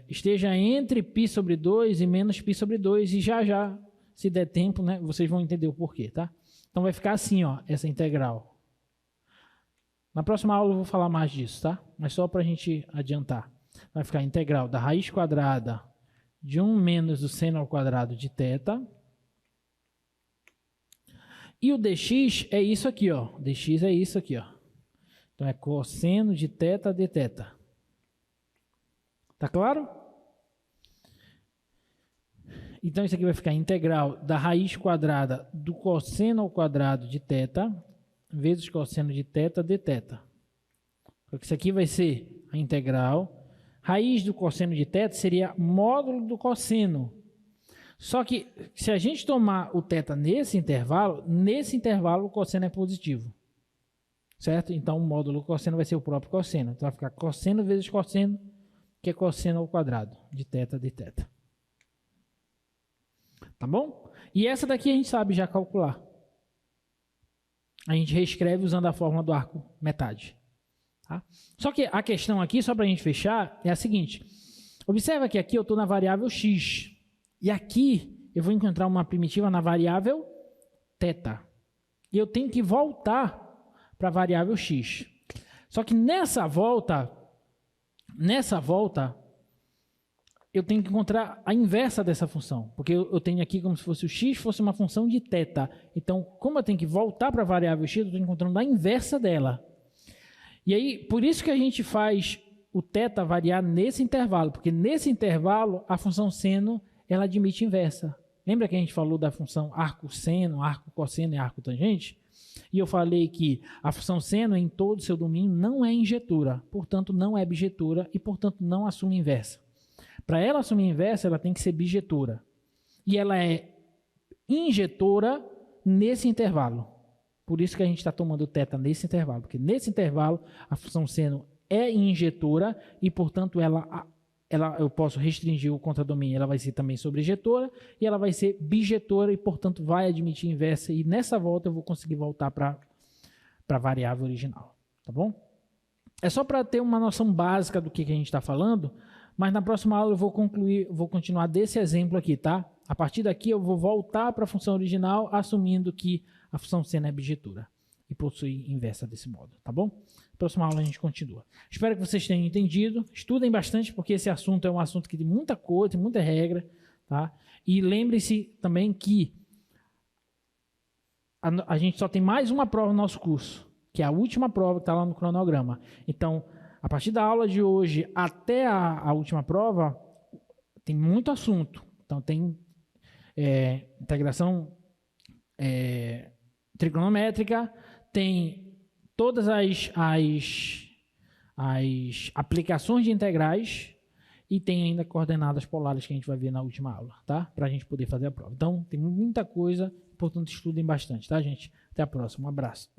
esteja entre π sobre 2 e menos π sobre 2. E já, se der tempo, né, vocês vão entender o porquê, tá? Então vai ficar assim, ó, essa integral. Na próxima aula eu vou falar mais disso, tá? Mas só para a gente adiantar. Vai ficar a integral da raiz quadrada de 1 menos o seno ao quadrado de θ. E o dx é isso aqui, ó. Dx é isso aqui, ó. Então é cosseno de θ dθ. Tá claro? Então isso aqui vai ficar a integral da raiz quadrada do cosseno ao quadrado de θ vezes cosseno de θ dθ. Isso aqui vai ser a integral Raiz do cosseno de θ seria módulo do cosseno. Só que se a gente tomar o θ nesse intervalo o cosseno é positivo. Certo? Então o módulo do cosseno vai ser o próprio cosseno. Então vai ficar cosseno vezes cosseno, que é cosseno ao quadrado de θ de θ. Tá bom? E essa daqui a gente sabe já calcular. A gente reescreve usando a fórmula do arco metade. Tá? Só que a questão aqui, só para a gente fechar, é a seguinte. Observa que aqui eu estou na variável x. E aqui eu vou encontrar uma primitiva na variável θ. E eu tenho que voltar para a variável x. Só que nessa volta, eu tenho que encontrar a inversa dessa função. Porque eu tenho aqui como se fosse o x fosse uma função de θ. Então, como eu tenho que voltar para a variável x, eu estou encontrando a inversa dela. E aí, por isso que a gente faz o θ variar nesse intervalo. Porque nesse intervalo, a função seno, ela admite inversa. Lembra que a gente falou da função arco-seno, arco-cosseno e arco-tangente? E eu falei que a função seno, em todo o seu domínio, não é injetura. Portanto, não é bijetura e, portanto, não assume inversa. Para ela assumir inversa, ela tem que ser bijetura. E ela é injetora nesse intervalo. Por isso que a gente está tomando θ nesse intervalo. Porque nesse intervalo, a função seno é injetora e, portanto, eu posso restringir o contradomínio. Ela vai ser também sobrejetora e ela vai ser bijetora e, portanto, vai admitir inversa. E nessa volta eu vou conseguir voltar para a variável original. Tá bom? É só para ter uma noção básica do que a gente está falando. Mas na próxima aula eu vou continuar desse exemplo aqui, tá? A partir daqui eu vou voltar para a função original, assumindo que a função seno é bijetura e possui inversa desse modo, tá bom? Na próxima aula a gente continua. Espero que vocês tenham entendido. Estudem bastante, porque esse assunto é um assunto que tem muita coisa, tem muita regra, tá? E lembre-se também que a gente só tem mais uma prova no nosso curso, que é a última prova que está lá no cronograma. Então, a partir da aula de hoje até a última prova, tem muito assunto. Então, tem integração trigonométrica, tem todas as aplicações de integrais e tem ainda coordenadas polares que a gente vai ver na última aula, tá? Para a gente poder fazer a prova. Então, tem muita coisa, portanto, estudem bastante, tá, gente? Até a próxima. Um abraço.